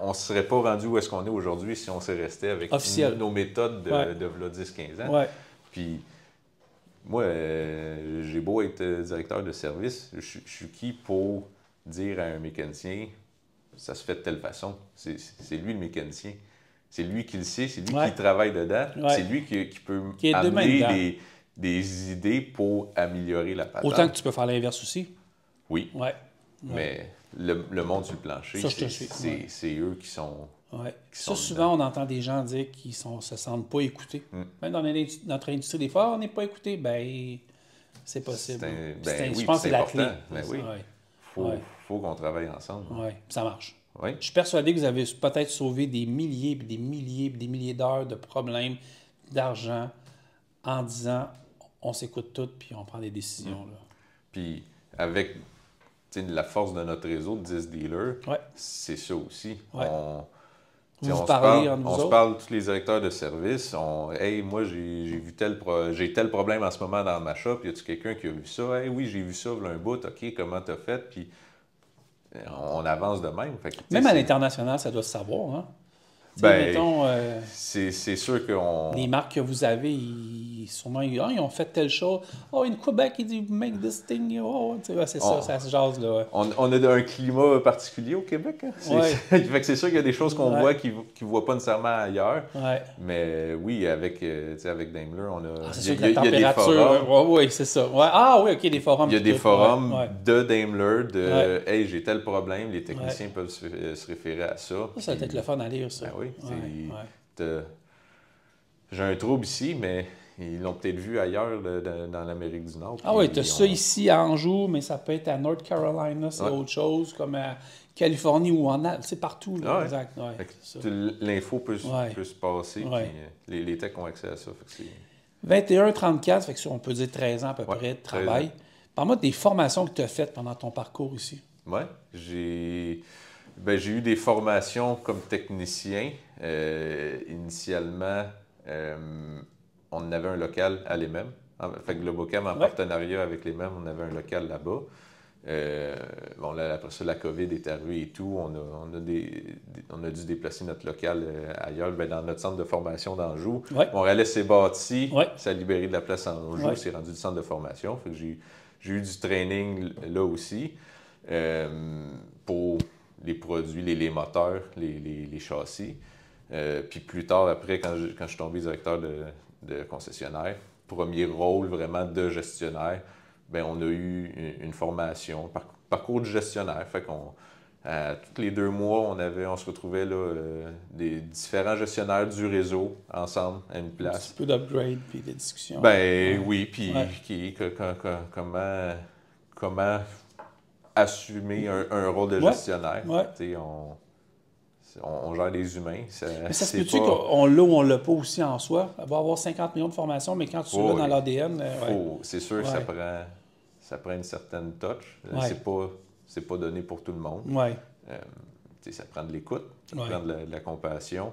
On ne serait pas rendu où est-ce qu'on est aujourd'hui si on s'est resté avec nos méthodes de 10-15 ans. Puis, moi, j'ai beau être directeur de service, je suis qui pour dire à un mécanicien, ça se fait de telle façon. C'est lui le mécanicien. C'est lui qui le sait, c'est lui qui travaille dedans. C'est lui qui peut amener des idées pour améliorer la patente. Autant que tu peux faire l'inverse aussi. Oui. Mais le monde sur le plancher, c'est eux qui sont... souvent, on entend des gens dire qu'ils ne se sentent pas écoutés. Même dans notre industrie, des fois, on n'est pas écouté. Ben, c'est possible. Je pense que c'est la clé. Il faut qu'on travaille ensemble. Ça marche. Je suis persuadé que vous avez peut-être sauvé des milliers, puis des milliers, puis des milliers d'heures de problèmes, d'argent, en disant, on s'écoute tout, puis on prend des décisions. Là. Puis, avec... la force de notre réseau de 10 dealers, c'est ça aussi. Vous parlez entre vous autres? On se parle, tous les directeurs de service. Hey, moi, j'ai tel problème en ce moment dans ma shop. Y a-tu quelqu'un qui a vu ça? Hey, oui, j'ai vu ça, voilà un bout. OK, comment t'as fait? Puis on avance de même. Fait que, même à l'international, ça doit se savoir, hein? Mettons, c'est sûr qu'on... Les marques que vous avez, sûrement, ils ont fait telle chose. Oh, in Québec, ils disent « make this thing ». Oh, c'est ça se jase, là. Ouais. On a un climat particulier au Québec. Hein? Fait que c'est sûr qu'il y a des choses qu'on voit qu'ils ne voient pas nécessairement ailleurs. Ouais. Mais oui, avec Daimler, on a... c'est sûr que la température... Oui, c'est ça. Ouais. Ah oui, OK, des forums. Il y a des forums de Daimler, de « Hey, j'ai tel problème », les techniciens peuvent se référer à ça. Ça va être le fun à lire, ça. Ben oui. J'ai un trouble ici, mais ils l'ont peut-être vu ailleurs dans l'Amérique du Nord. Ah oui, tu as ça ici à Anjou, mais ça peut être à North Carolina, c'est autre chose, comme à Californie ou c'est partout. Là, exact. L'info peut se passer, puis les techs ont accès à ça. 21-34, fait que on peut dire 13 ans à peu près de travail. Parle-moi des formations que tu as faites pendant ton parcours ici. Oui, j'ai eu des formations comme technicien. Initialement, on avait un local à l'EMEM. Fait que Globocam, en partenariat avec l'EMEM, on avait un local là-bas. Après ça, la COVID est arrivée et tout. On a dû déplacer notre local ailleurs, dans notre centre de formation d'Anjou. Montréal s'est bâti, ça a libéré de la place en Anjou, c'est rendu du centre de formation. Fait que j'ai eu du training là aussi pour les produits, les moteurs, les châssis. Puis plus tard, après, quand je suis tombé directeur de concessionnaire, premier rôle vraiment de gestionnaire, on a eu une formation, parcours de gestionnaire. Fait qu'on, tous les 2 mois, on se retrouvait là, des différents gestionnaires du réseau ensemble à une place. Un petit peu d'upgrade puis des discussions. Oui, puis comment assumer un rôle de gestionnaire. On gère les humains. Mais ça se peut-tu qu'on l'a ou on l'a pas aussi en soi? On va avoir 50 millions de formations, mais quand tu l'as dans l'ADN... C'est sûr que ça prend une certaine touch. C'est pas donné pour tout le monde. Ça prend de l'écoute, ça prend de la compassion.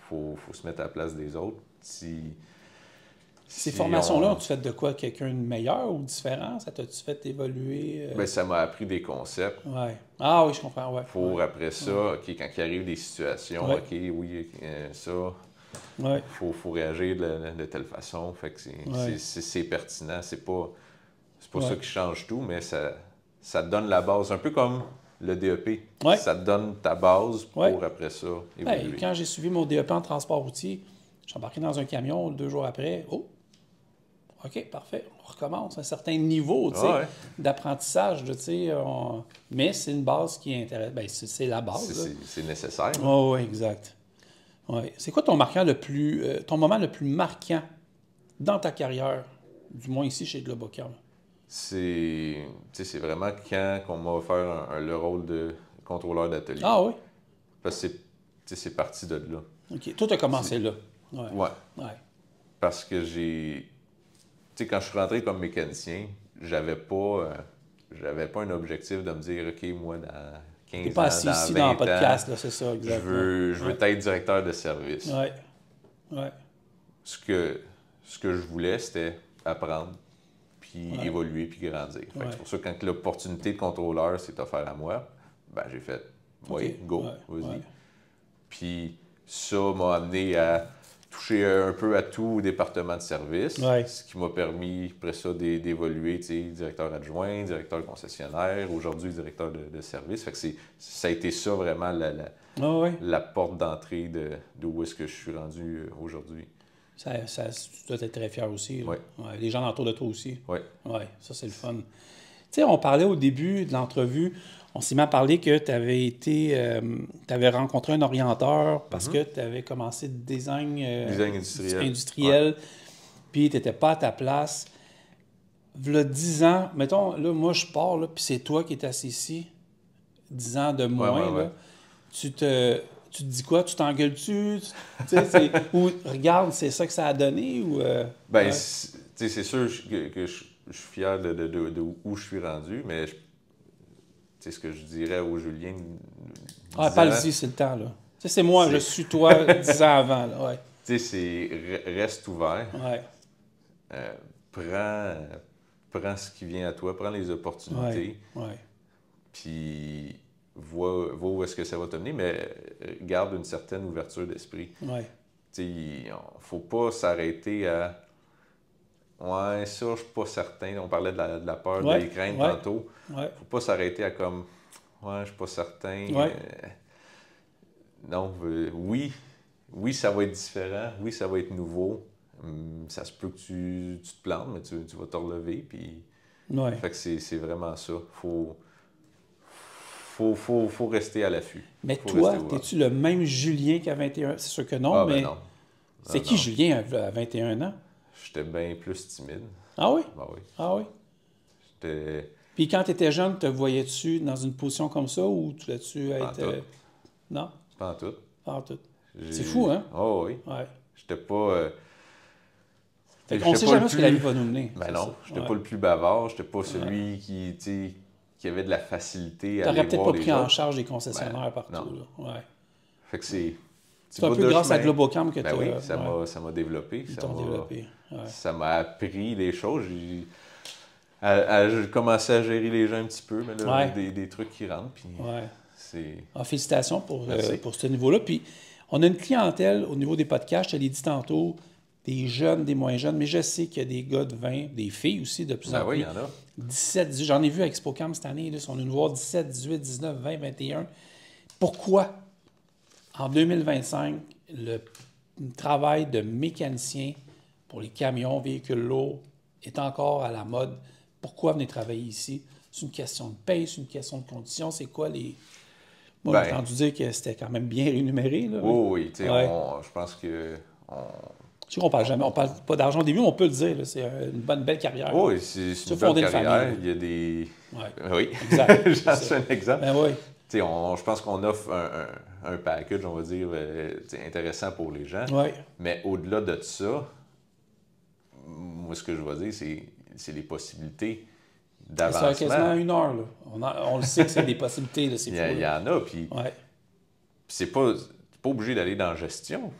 Faut se mettre à la place des autres. Ces formations-là, ont-tu fait de quoi quelqu'un de meilleur ou différent? Ça t'a-tu fait évoluer? Ça m'a appris des concepts. Ah oui, je comprends. Pour après ça, OK, quand il arrive des situations, OK, oui, ça, faut réagir de telle façon. Fait que c'est pertinent. C'est pas ça qui change tout, mais ça te donne la base. Un peu comme le DEP. Ça te donne ta base pour après ça évoluer. Quand j'ai suivi mon DEP en transport routier, je suis embarqué dans un camion 2 jours après. Oh! OK, parfait. On recommence à un certain niveau d'apprentissage. Mais c'est une base qui est intéressante. C'est la base. C'est nécessaire. Oui, exact. C'est quoi ton moment le plus marquant dans ta carrière, du moins ici chez Globocam? C'est vraiment quand on m'a offert le rôle de contrôleur d'atelier. Ah oui? Parce que c'est parti de là. OK. Toi, tu as commencé là. Oui. Parce que quand je suis rentré comme mécanicien, j'avais pas un objectif de me dire, OK, moi, dans 15 ans, t'es pas assis ici dans le podcast, là, c'est ça, exactement. Je veux être directeur de service. Ce que je voulais, c'était apprendre, puis évoluer, puis grandir. C'est pour ça que quand l'opportunité de contrôleur s'est offerte à moi, j'ai fait, go, vas-y. Puis ça m'a amené à toucher un peu à tout au département de service, ce qui m'a permis, après ça, d'évoluer, directeur adjoint, directeur concessionnaire, aujourd'hui directeur de service. Fait que ça a été ça vraiment la porte d'entrée d'où est-ce que je suis rendu aujourd'hui. Tu dois être très fier aussi. Les gens autour de toi aussi. Ça, c'est le fun. Tu sais, on parlait au début de l'entrevue, on s'est même parlé que tu avais rencontré un orienteur parce que tu avais commencé design industriel puis tu n'étais pas à ta place. V'là 10 ans, mettons, là, moi, je pars, là, puis c'est toi qui es assis ici, 10 ans de moins, là, tu te dis quoi? Tu t'engueules-tu? Ou regarde, c'est ça que ça a donné? Ou, c'est sûr que je suis fier de où je suis rendu, mais ce que je dirais aux Juliens... parle-y, c'est le temps, là. sais, c'est moi, je suis toi 10 ans avant. Là, ouais. Tu sais, reste ouvert. Ouais. Prends ce qui vient à toi, prends les opportunités. Ouais. Puis vois où est-ce que ça va te mener, mais garde une certaine ouverture d'esprit. Ouais. Il ne faut pas s'arrêter à « Ouais, ça, je suis pas certain. » On parlait de la peur, des craintes tantôt. Ouais. Faut pas s'arrêter à comme « Ouais, je suis pas certain. Ouais. Non, oui, ça va être différent. Oui, ça va être nouveau. Ça se peut que tu te plantes, mais tu vas te relever. » Puis, fait que c'est vraiment ça. Faut rester à l'affût. Mais toi, es-tu le même Julien qu'à 21 ans? C'est sûr que non, mais... non. C'est qui Julien à 21 ans? J'étais bien plus timide. Ah oui? Ben oui. Ah oui? Puis quand tu étais jeune, te voyais-tu dans une position comme ça ou tu l'as-tu être... Non? Pas en tout. Pas en tout. C'est fou, hein? Oh oui. Ouais. J'étais pas... on ne sait jamais ce que la vie va nous mener. Ben non, j'étais pas le plus bavard, j'étais pas celui qui avait de la facilité à aller voir les autres. T'aurais peut-être pas pris en charge des concessionnaires partout. Non. Là. Ouais. Fait que c'est un peu grâce à Globocam que tu as... Oui, ça m'a développé. Ça m'a appris les choses. J'ai commencé à gérer les gens un petit peu, mais là, des trucs qui rentrent. Puis félicitations pour ce niveau-là. Puis on a une clientèle au niveau des podcasts, je te l'ai dit tantôt, des jeunes, des moins jeunes, mais je sais qu'il y a des gars de 20, des filles aussi de plus en plus. Oui, il y en a. 17, 18, j'en ai vu à ExpoCam cette année, là, on est venu voir 17, 18, 19, 20, 21. Pourquoi, en 2025, le travail de mécanicien pour les camions, véhicules lourds est encore à la mode? Pourquoi venir travailler ici? C'est une question de paye, c'est une question de conditions, c'est quoi les... Moi, j'ai entendu dire que c'était quand même bien rémunéré. Là, oui, tu sais, je pense que... Je sais qu'on parle jamais, on parle pas d'argent au début, on peut le dire, c'est une belle carrière. Oui, c'est une belle carrière. Il y a des... Oui, exact. J'en suis un exemple. Ben oui. Je pense qu'on offre un package, on va dire, intéressant pour les gens. Oui. Mais au-delà de ça, moi, ce que je vais dire, c'est les possibilités d'avancement. Ça fait quasiment 1 heure. Là. On le sait que c'est des possibilités. Là, il y en a, puis c'est pas obligé d'aller dans la gestion.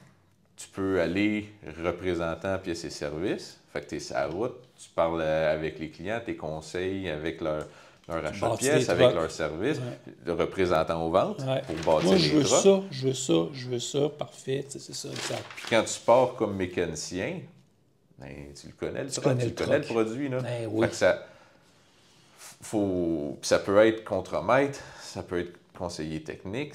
Tu peux aller représentant pièces et services. Fait que tu es sur la route, tu parles avec les clients, tes conseils avec leur achat de pièces, avec leur service, le représentant aux ventes pour bâtir les trucks. Moi, je veux ça, parfait, c'est ça, exact. Puis quand tu pars comme mécanicien, ben, tu le connais, tu connais le produit. Là. Ben, oui. Fait que ça peut être contremaître, ça peut être conseiller technique.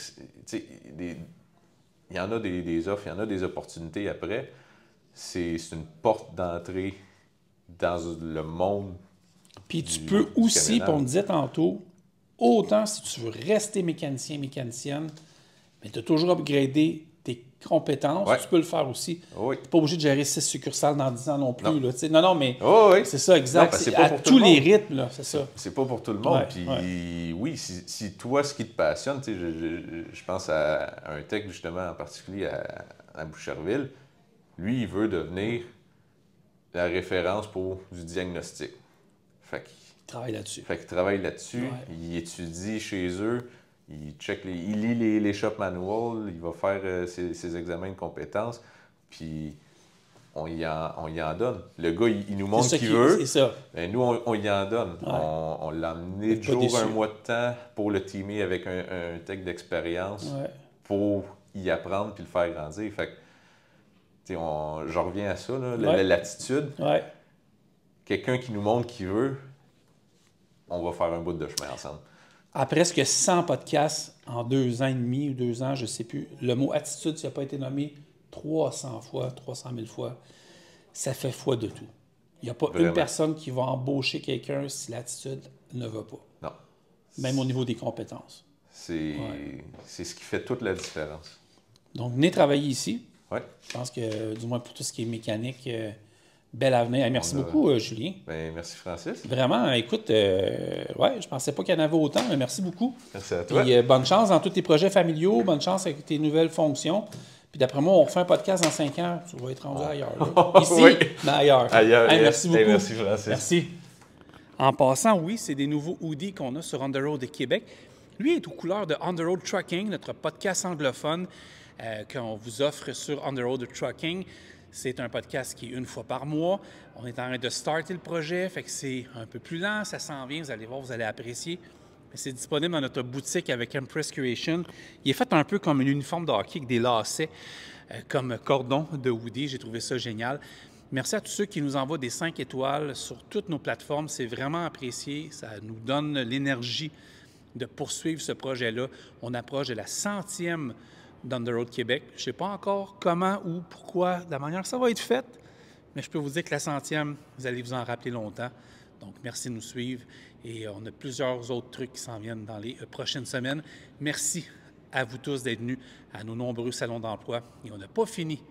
Il y en a des offres, il y en a des opportunités après. C'est une porte d'entrée dans le monde. Puis tu peux aussi, puis on me disait tantôt, autant si tu veux rester mécanicien, mécanicienne, mais tu as toujours upgradé tes compétences, tu peux le faire aussi. Oui. Tu n'es pas obligé de gérer 6 succursales dans 10 ans non plus. Non, non, mais c'est ça, exact. C'est à tous les rythmes, là, c'est ça. C'est pas pour tout le monde. Puis oui, si toi, ce qui te passionne, je pense à un tech justement en particulier à Boucherville, lui, il veut devenir la référence pour du diagnostic. Fait qu'il travaille là-dessus. Fait qu'il travaille là-dessus, il étudie chez eux, il lit les shop manuals, il va faire ses examens de compétences, puis on y en donne. Le gars, il nous montre ce qu'il veut, c'est ça. Mais nous, on y en donne. On l'a amené toujours un mois de temps pour le teamer avec un tech d'expérience pour y apprendre puis le faire grandir. Fait que, je reviens à ça, là, l'attitude. Quelqu'un qui nous montre qu'il veut, on va faire un bout de chemin ensemble. À presque 100 podcasts en 2 ans et demi ou 2 ans, je ne sais plus, le mot attitude, ça n'a pas été nommé 300 fois, 300 000 fois. Ça fait foi de tout. Il n'y a pas une personne qui va embaucher quelqu'un si l'attitude ne va pas. Non. Même au niveau des compétences. C'est ce qui fait toute la différence. Donc, venez travailler ici. Oui. Je pense que, du moins pour tout ce qui est mécanique, bel avenir. Merci beaucoup, Julien. Bien, merci, Francis. Vraiment, écoute, je pensais pas qu'il y en avait autant, mais merci beaucoup. Merci à toi. Puis, bonne chance dans tous tes projets familiaux, bonne chance avec tes nouvelles fonctions. Puis d'après moi, on refait un podcast dans 5 ans, tu vas être rendu ailleurs. Là. Ici, mais ailleurs. Merci beaucoup. Merci, Francis. Merci. En passant, oui, c'est des nouveaux hoodies qu'on a sur On The Road de Québec. Lui est aux couleurs de On the Road Trucking, notre podcast anglophone qu'on vous offre sur On the Road Trucking. C'est un podcast qui est une fois par mois. On est en train de starter le projet, fait que c'est un peu plus lent, ça s'en vient, vous allez voir, vous allez apprécier. C'est disponible dans notre boutique avec Empress Creation. Il est fait un peu comme un uniforme de hockey avec des lacets comme cordon de Woody. J'ai trouvé ça génial. Merci à tous ceux qui nous envoient des 5 étoiles sur toutes nos plateformes. C'est vraiment apprécié. Ça nous donne l'énergie de poursuivre ce projet-là. On approche de la 100e d'On the Road Québec. Je ne sais pas encore comment ou pourquoi, de la manière que ça va être fait, mais je peux vous dire que la 100e, vous allez vous en rappeler longtemps. Donc, merci de nous suivre et on a plusieurs autres trucs qui s'en viennent dans les prochaines semaines. Merci à vous tous d'être venus à nos nombreux salons d'emploi et on n'a pas fini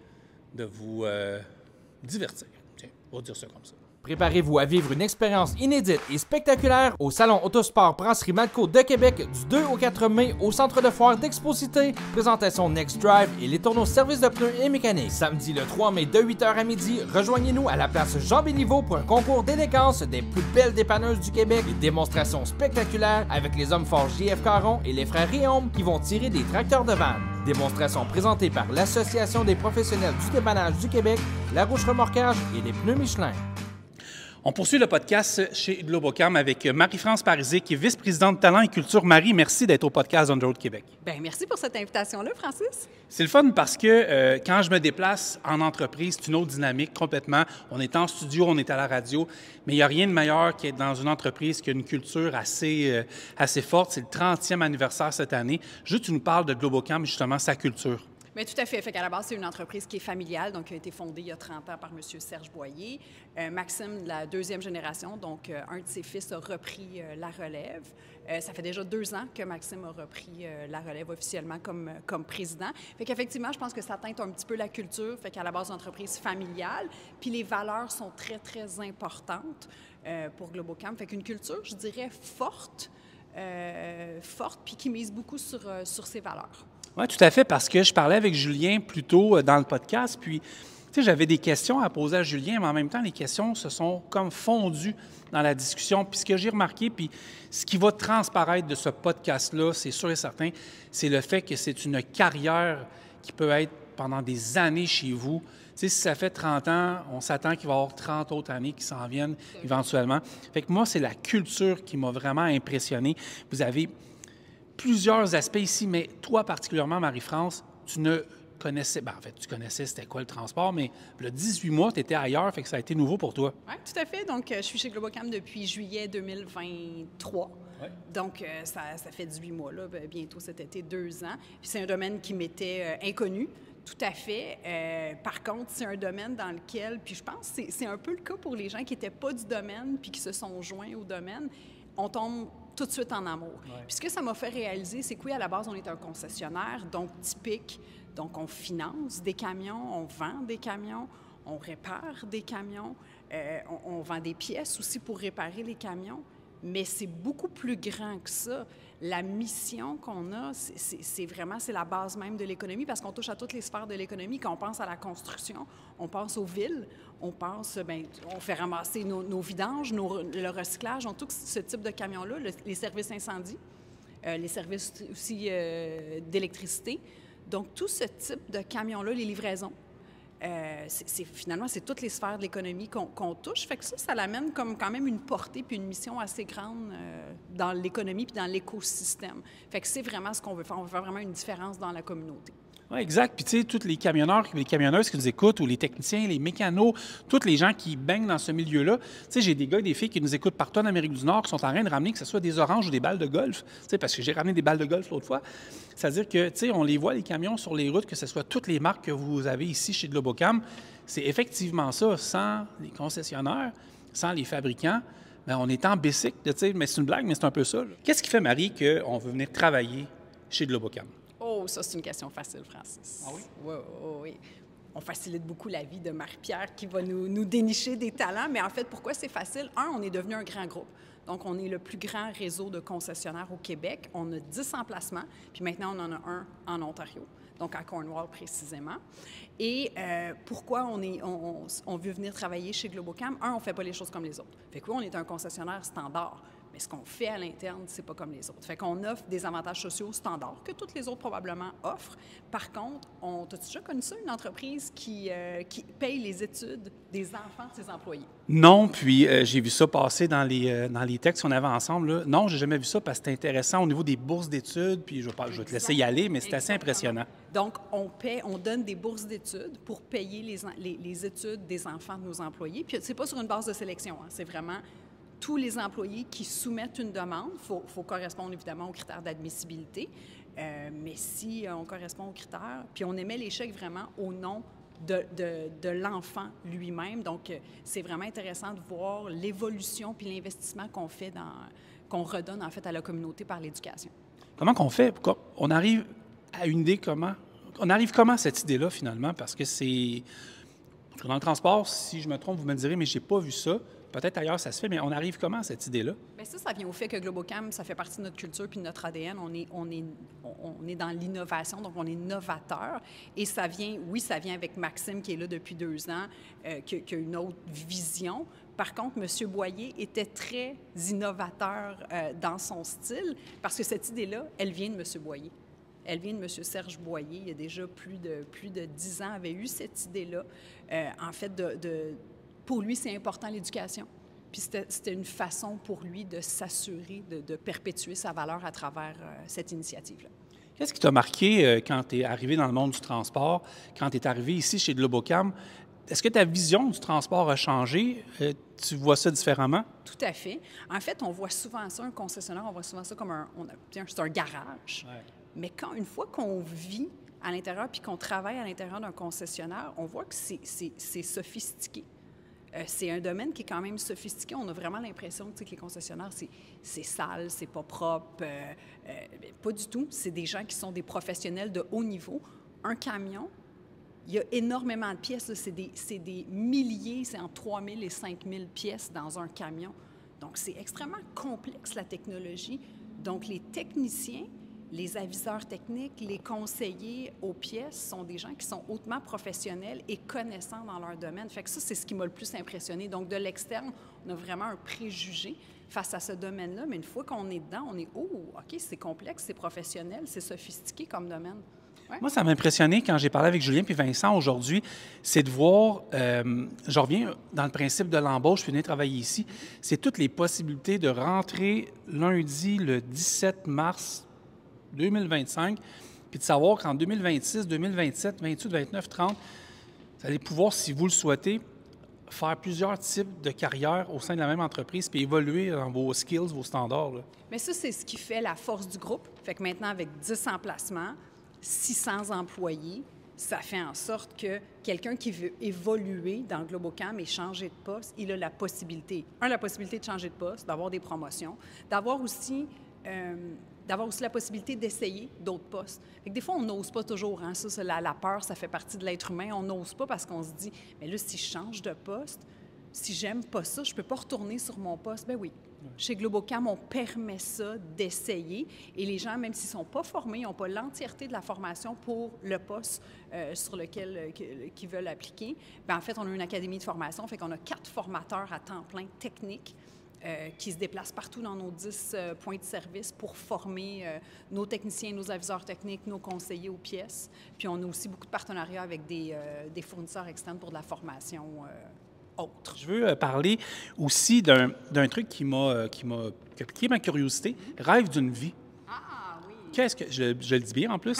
de vous divertir. Tiens, on va dire ça comme ça. Préparez-vous à vivre une expérience inédite et spectaculaire au Salon Autosport Brasserie Malco de Québec du 2 au 4 mai au Centre de foire d'Exposité. Présentation Next Drive et les tournois service de pneus et mécanique. Samedi le 3 mai de 8h à midi, rejoignez-nous à la place Jean Béliveau pour un concours d'élégance des plus belles dépanneuses du Québec. Des démonstrations spectaculaires avec les hommes forts JF Caron et les frères Riom qui vont tirer des tracteurs de vanne. Démonstration présentée par l'Association des professionnels du dépannage du Québec, La Roche Remorquage et les pneus Michelin. On poursuit le podcast chez Globocam avec Marie-France Parisé, qui est vice-présidente Talent et Culture. Marie, merci d'être au podcast On the Road Québec. Bien, merci pour cette invitation-là, Francis. C'est le fun parce que quand je me déplace en entreprise, c'est une autre dynamique complètement. On est en studio, on est à la radio, mais il n'y a rien de meilleur qu'être dans une entreprise qui a une culture assez forte. C'est le 30e anniversaire cette année. Juste, tu nous parles de Globocam, justement, sa culture. Bien, tout à fait. Fait qu'à la base, c'est une entreprise qui est familiale, donc qui a été fondée il y a 30 ans par M. Serge Boyer. Maxime, de la deuxième génération, donc un de ses fils a repris la relève. Ça fait déjà 2 ans que Maxime a repris la relève officiellement comme président. Fait qu'effectivement, je pense que ça teinte un petit peu la culture. Fait qu'à la base, une entreprise familiale. Puis les valeurs sont très, très importantes pour Globocam. Fait qu'une culture, je dirais, forte, puis qui mise beaucoup sur ses valeurs. Oui, tout à fait, parce que je parlais avec Julien plus tôt dans le podcast, puis, tu sais, j'avais des questions à poser à Julien, mais en même temps, les questions se sont comme fondues dans la discussion. Puis ce que j'ai remarqué, puis ce qui va transparaître de ce podcast-là, c'est sûr et certain, c'est le fait que c'est une carrière qui peut être pendant des années chez vous. Tu sais, si ça fait 30 ans, on s'attend qu'il va y avoir 30 autres années qui s'en viennent éventuellement. Fait que moi, c'est la culture qui m'a vraiment impressionné. Vous avez plusieurs aspects ici, mais toi particulièrement, Marie-France, tu ne connaissais... Bien, en fait, tu connaissais c'était quoi le transport, mais le 18 mois, tu étais ailleurs, fait que ça a été nouveau pour toi. Oui, tout à fait. Donc, je suis chez Globocam depuis juillet 2023. Ouais. Donc, ça fait 18 mois, là, bientôt cet été, 2 ans. Puis c'est un domaine qui m'était inconnu. Tout à fait. Par contre, c'est un domaine dans lequel, puis je pense que c'est un peu le cas pour les gens qui n'étaient pas du domaine puis qui se sont joints au domaine, on tombe tout de suite en amour. Ouais. Puis ce que ça m'a fait réaliser, c'est que oui, à la base, on est un concessionnaire, donc typique. Donc, on finance des camions, on vend des camions, on répare des camions, on vend des pièces aussi pour réparer les camions. Mais c'est beaucoup plus grand que ça. La mission qu'on a, c'est vraiment la base même de l'économie parce qu'on touche à toutes les sphères de l'économie. Quand on pense à la construction, on pense aux villes, on pense, bien, on fait ramasser nos vidanges, le recyclage, tout ce type de camions-là, les services incendie, les services aussi d'électricité. Donc, tout ce type de camions-là, les livraisons, finalement, c'est toutes les sphères de l'économie qu'on touche. Fait que ça l'amène comme quand même une portée puis une mission assez grande dans l'économie puis dans l'écosystème. Fait que c'est vraiment ce qu'on veut faire. On veut faire vraiment une différence dans la communauté. Oui, exact. Puis, tu sais, tous les camionneurs, les camionneuses qui nous écoutent, ou les techniciens, les mécanos, tous les gens qui baignent dans ce milieu-là, tu sais, j'ai des gars et des filles qui nous écoutent partout en Amérique du Nord qui sont en train de ramener, que ce soit des oranges ou des balles de golf, tu sais, parce que j'ai ramené des balles de golf l'autre fois. C'est-à-dire que, tu sais, on les voit, les camions sur les routes, que ce soit toutes les marques que vous avez ici chez Globocam. C'est effectivement ça. Sans les concessionnaires, sans les fabricants, bien, on est en bicycle, tu sais, mais c'est une blague, mais c'est un peu ça. Qu'est-ce qui fait, Marie, qu'on veut venir travailler chez Globocam? Oh, ça, c'est une question facile, Francis. Ah oui? Oui. On facilite beaucoup la vie de Marie-Pierre qui va nous dénicher des talents. Mais en fait, pourquoi c'est facile? On est devenu un grand groupe. Donc, on est le plus grand réseau de concessionnaires au Québec. On a 10 emplacements, puis maintenant, on en a un en Ontario, donc à Cornwall précisément. Et pourquoi on veut venir travailler chez Globocam? On ne fait pas les choses comme les autres. Fait que oui, on est un concessionnaire standard. Mais ce qu'on fait à l'interne, c'est pas comme les autres. Fait qu'on offre des avantages sociaux standards que toutes les autres probablement offrent. Par contre, t'as-tu déjà connu ça, une entreprise qui paye les études des enfants de ses employés? Non, puis j'ai vu ça passer dans les textes qu'on avait ensemble. Là. Non, j'ai jamais vu ça parce que c'est intéressant au niveau des bourses d'études, puis je vais te laisser y aller, mais c'est assez impressionnant. Donc, on donne des bourses d'études pour payer les études des enfants de nos employés. Puis c'est pas sur une base de sélection, hein, c'est vraiment tous les employés qui soumettent une demande. Il faut correspondre évidemment aux critères d'admissibilité, mais si on correspond aux critères, puis on émet les chèques vraiment au nom de l'enfant lui-même. Donc, c'est vraiment intéressant de voir l'évolution puis l'investissement qu'on redonne en fait à la communauté par l'éducation. Comment qu'on fait? On arrive à une idée comment? On arrive comment à cette idée-là finalement? Parce que c'est... Dans le transport, si je me trompe, vous me direz, mais je n'ai pas vu ça. Peut-être ailleurs, ça se fait, mais on arrive comment à cette idée-là? Bien, ça vient au fait que Globocam, ça fait partie de notre culture puis de notre ADN. On est dans l'innovation, donc on est novateur. Et ça vient avec Maxime, qui est là depuis 2 ans, qui a une autre vision. Par contre, M. Boyer était très innovateur dans son style, parce que cette idée-là, elle vient de M. Boyer. Elle vient de M. Serge Boyer. Il y a déjà plus de 10 ans, avait eu cette idée-là. En fait, pour lui, c'est important l'éducation. Puis c'était une façon pour lui de s'assurer de perpétuer sa valeur à travers cette initiative-là. Qu'est-ce qui t'a marqué quand tu es arrivé dans le monde du transport, quand tu es arrivé ici chez Globocam? Est-ce que ta vision du transport a changé? Tu vois ça différemment? Tout à fait. En fait, on voit souvent ça, un concessionnaire, on voit souvent ça comme c'est un garage. Ouais. Mais une fois qu'on vit à l'intérieur puis qu'on travaille à l'intérieur d'un concessionnaire, on voit que c'est sophistiqué. C'est un domaine qui est quand même sophistiqué. On a vraiment l'impression que les concessionnaires, c'est sale, c'est pas propre. Pas du tout. C'est des gens qui sont des professionnels de haut niveau. Un camion, il y a énormément de pièces. C'est des milliers, c'est entre 3 000 et 5 000 pièces dans un camion. Donc, c'est extrêmement complexe, la technologie. Donc, les techniciens, les aviseurs techniques, les conseillers aux pièces sont des gens qui sont hautement professionnels et connaissants dans leur domaine. Fait que ça, c'est ce qui m'a le plus impressionné. Donc, de l'externe, on a vraiment un préjugé face à ce domaine-là, mais une fois qu'on est dedans, on est « Oh, OK, c'est complexe, c'est professionnel, c'est sophistiqué comme domaine. » Ouais. Moi, ça m'a impressionné quand j'ai parlé avec Julien puis Vincent aujourd'hui, c'est de voir, je reviens dans le principe de l'embauche, je suis venu travailler ici, c'est toutes les possibilités de rentrer lundi, le 17 mars 2025, puis de savoir qu'en 2026, 2027, 2028, 2029, 30, vous allez pouvoir, si vous le souhaitez, faire plusieurs types de carrières au sein de la même entreprise puis évoluer dans vos skills, vos standards. Là. Mais ça, c'est ce qui fait la force du groupe. Fait que maintenant, avec 10 emplacements, 600 employés, ça fait en sorte que quelqu'un qui veut évoluer dans Globocam et changer de poste, il a la possibilité, la possibilité de changer de poste, d'avoir des promotions, d'avoir aussi la possibilité d'essayer d'autres postes. Fait que des fois, on n'ose pas toujours. Hein? Ça, la peur, ça fait partie de l'être humain. On n'ose pas parce qu'on se dit, mais là, si je change de poste, si j'aime pas ça, je peux pas retourner sur mon poste. Ben oui. Chez Globocam, on permet ça d'essayer. Et les gens, même s'ils ne sont pas formés, n'ont pas l'entièreté de la formation pour le poste sur lequel qu'ils veulent appliquer. Bien, en fait, on a une académie de formation. Fait qu'on a 4 formateurs à temps plein techniques qui se déplacent partout dans nos 10 points de service pour former nos techniciens, nos aviseurs techniques, nos conseillers aux pièces. Puis on a aussi beaucoup de partenariats avec des fournisseurs externes pour de la formation autre. Je veux parler aussi d'un truc qui m'a piqué ma curiosité. Rêve d'une vie. Ah oui! Qu'est-ce que je le dis bien en plus?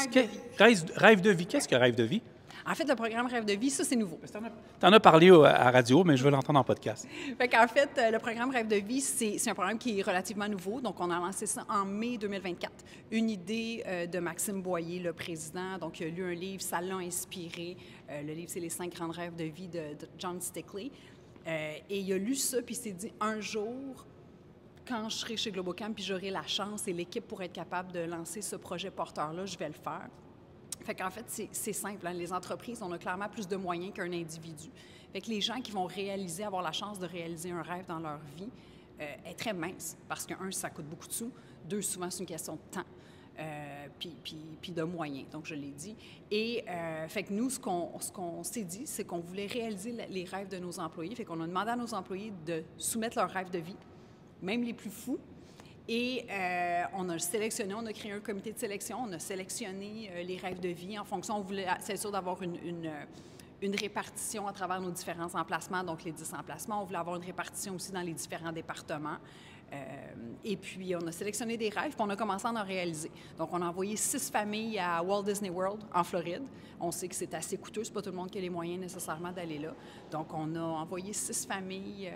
Rêve de vie. Qu'est-ce que Rêve de vie? En fait, le programme Rêve de vie, ça, c'est nouveau. Tu en as parlé à radio, mais je veux l'entendre en podcast. En fait, le programme Rêve de vie, c'est un programme qui est relativement nouveau. Donc, on a lancé ça en mai 2024. Une idée de Maxime Boyer, le président. Donc, il a lu un livre, ça l'a inspiré. Le livre, c'est « Les 5 grands rêves de vie » de John Stickley. Et il a lu ça, puis il s'est dit, un jour, quand je serai chez Globocam, puis j'aurai la chance et l'équipe pour être capable de lancer ce projet porteur-là, je vais le faire. Fait qu'en fait, c'est simple. Hein? Les entreprises, on a clairement plus de moyens qu'un individu. Fait que les gens qui vont avoir la chance de réaliser un rêve dans leur vie est très mince. Parce que, 1, ça coûte beaucoup de sous. 2, souvent, c'est une question de temps. Puis de moyens, donc je l'ai dit. Et fait que nous, ce qu'on s'est dit, c'est qu'on voulait réaliser les rêves de nos employés. Fait qu'on a demandé à nos employés de soumettre leurs rêves de vie, même les plus fous. Et on a sélectionné, on a créé un comité de sélection, on a sélectionné les rêves de vie en fonction, on voulait s'assurer d'avoir une répartition à travers nos différents emplacements, donc les 10 emplacements. On voulait avoir une répartition aussi dans les différents départements. Et puis, on a sélectionné des rêves, puis on a commencé à en réaliser. Donc, on a envoyé 6 familles à Walt Disney World, en Floride. On sait que c'est assez coûteux, c'est pas tout le monde qui a les moyens nécessairement d'aller là. Donc, on a envoyé 6 familles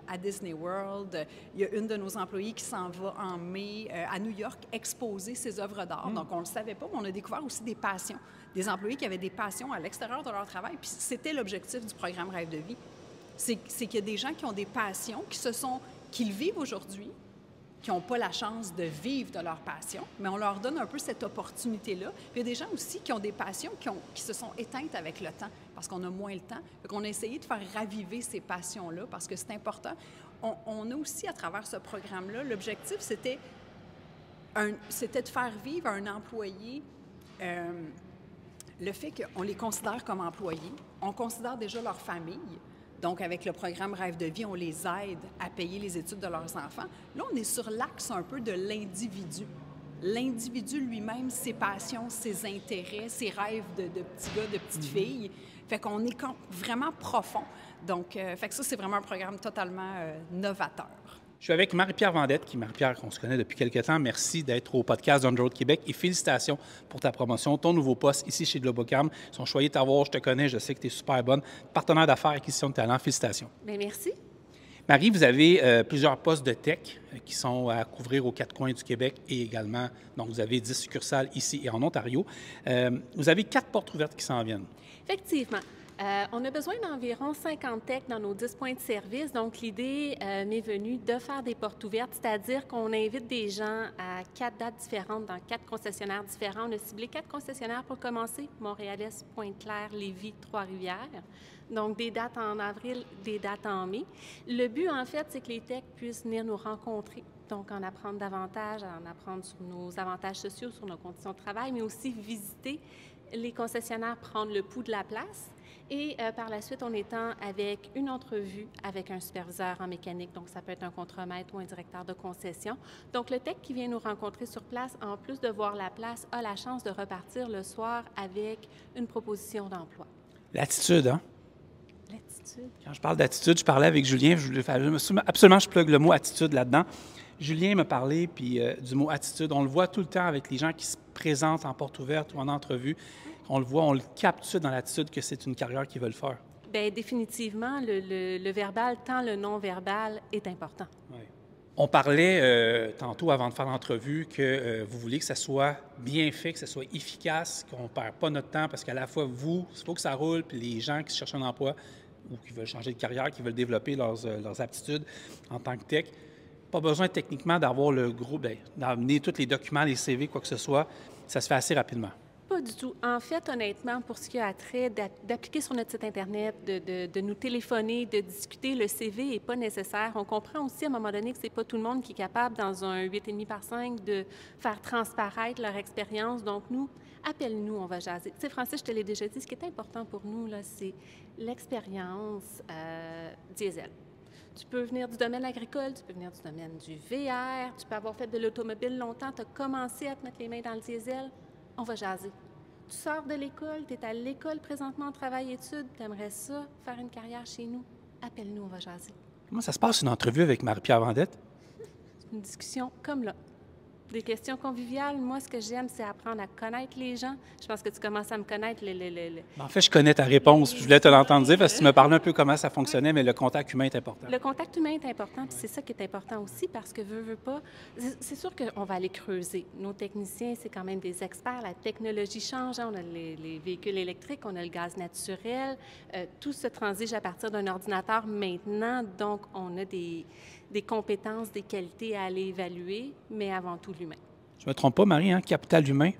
à Disney World. Il y a une de nos employées qui s'en va en mai à New York exposer ses œuvres d'art. Donc, on ne le savait pas, mais on a découvert aussi des passions. Des employés qui avaient des passions à l'extérieur de leur travail. Puis, c'était l'objectif du programme Rêve de vie. C'est qu'il y a des gens qui ont des passions, qu'ils vivent aujourd'hui, qui n'ont pas la chance de vivre de leur passion, mais on leur donne un peu cette opportunité-là. Puis il y a des gens aussi qui ont des passions qui se sont éteintes avec le temps, parce qu'on a moins le temps. Donc, on a essayé de faire raviver ces passions-là, parce que c'est important. On a aussi, à travers ce programme-là, l'objectif, c'était de faire vivre à un employé le fait qu'on les considère comme employés. On considère déjà leur famille. Donc, avec le programme Rêve de vie, on les aide à payer les études de leurs enfants. Là, on est sur l'axe un peu de l'individu. L'individu lui-même, ses passions, ses intérêts, ses rêves de petits gars, de petites filles. Fait qu'on est vraiment profond. Donc, fait que ça, c'est vraiment un programme totalement novateur. Je suis avec Marie-Pierre Vendette, Marie-Pierre, qu'on se connaît depuis quelques temps. Merci d'être au podcast d'On-the-Road Québec et félicitations pour ta promotion, ton nouveau poste ici chez Globocam. Ils sont choyés de t'avoir, je te connais, je sais que tu es super bonne. Partenaire d'affaires, acquisition de talent, félicitations. Bien, merci. Marie, vous avez plusieurs postes de tech qui sont à couvrir aux 4 coins du Québec et également, donc vous avez 10 succursales ici et en Ontario. Vous avez 4 portes ouvertes qui s'en viennent. Effectivement. On a besoin d'environ 50 techs dans nos 10 points de service. Donc, l'idée m'est venue de faire des portes ouvertes, c'est-à-dire qu'on invite des gens à 4 dates différentes dans 4 concessionnaires différents. On a ciblé 4 concessionnaires pour commencer, Montréal-Est, Pointe-Claire, Lévis, Trois-Rivières. Donc, des dates en avril, des dates en mai. Le but, en fait, c'est que les techs puissent venir nous rencontrer, donc en apprendre davantage, en apprendre sur nos avantages sociaux, sur nos conditions de travail, mais aussi visiter les concessionnaires, prendre le pouls de la place. Et par la suite, on étend avec une entrevue avec un superviseur en mécanique, donc ça peut être un contremaître ou un directeur de concession. Donc, le tech qui vient nous rencontrer sur place, en plus de voir la place, a la chance de repartir le soir avec une proposition d'emploi. L'attitude, hein? L'attitude. Quand je parle d'attitude, je parlais avec Julien, absolument, je plug le mot attitude là-dedans. Julien m'a parlé puis, du mot attitude. On le voit tout le temps avec les gens qui se présentent en porte ouverte ou en entrevue. On le voit, on le capte tout de suite dans l'attitude que c'est une carrière qu'ils veulent faire. Bien, définitivement, le verbal, tant le non-verbal, est important. Oui. On parlait tantôt, avant de faire l'entrevue, que vous voulez que ça soit bien fait, que ça soit efficace, qu'on ne perd pas notre temps, parce qu'à la fois, il faut que ça roule, puis les gens qui cherchent un emploi ou qui veulent changer de carrière, qui veulent développer leurs aptitudes en tant que tech, pas besoin techniquement d'avoir le gros, d'amener tous les documents, les CV, quoi que ce soit. Ça se fait assez rapidement. Pas du tout. En fait, honnêtement, pour ce qui a trait d'appliquer sur notre site Internet, de nous téléphoner, de discuter, le CV n'est pas nécessaire. On comprend aussi à un moment donné que ce n'est pas tout le monde qui est capable, dans un 8,5 par 5, de faire transparaître leur expérience. Donc, nous, appelle-nous, on va jaser. Tu sais, Francis, je te l'ai déjà dit, ce qui est important pour nous, là, c'est l'expérience diesel. Tu peux venir du domaine agricole, tu peux venir du domaine du VR, tu peux avoir fait de l'automobile longtemps, tu as commencé à te mettre les mains dans le diesel, on va jaser. Tu sors de l'école, tu es à l'école présentement en travail-études, tu aimerais ça, faire une carrière chez nous, appelle-nous, on va jaser. Comment ça se passe une entrevue avec Marie-Pierre Vendette? C'est une discussion comme là. Des questions conviviales. Moi, ce que j'aime, c'est apprendre à connaître les gens. Je pense que tu commences à me connaître. En fait, je connais ta réponse. Je voulais te l'entendre dire parce que tu me parlais un peu comment ça fonctionnait, mais le contact humain est important. Le contact humain est important, puis c'est ça qui est important aussi parce que veux pas. C'est sûr qu'on va aller creuser. Nos techniciens, c'est quand même des experts. La technologie change. On a les véhicules électriques, on a le gaz naturel. Tout se transige à partir d'un ordinateur maintenant. Donc, on a des compétences, des qualités à aller évaluer, mais avant tout l'humain. Je ne me trompe pas, Marie, hein? Capital humain?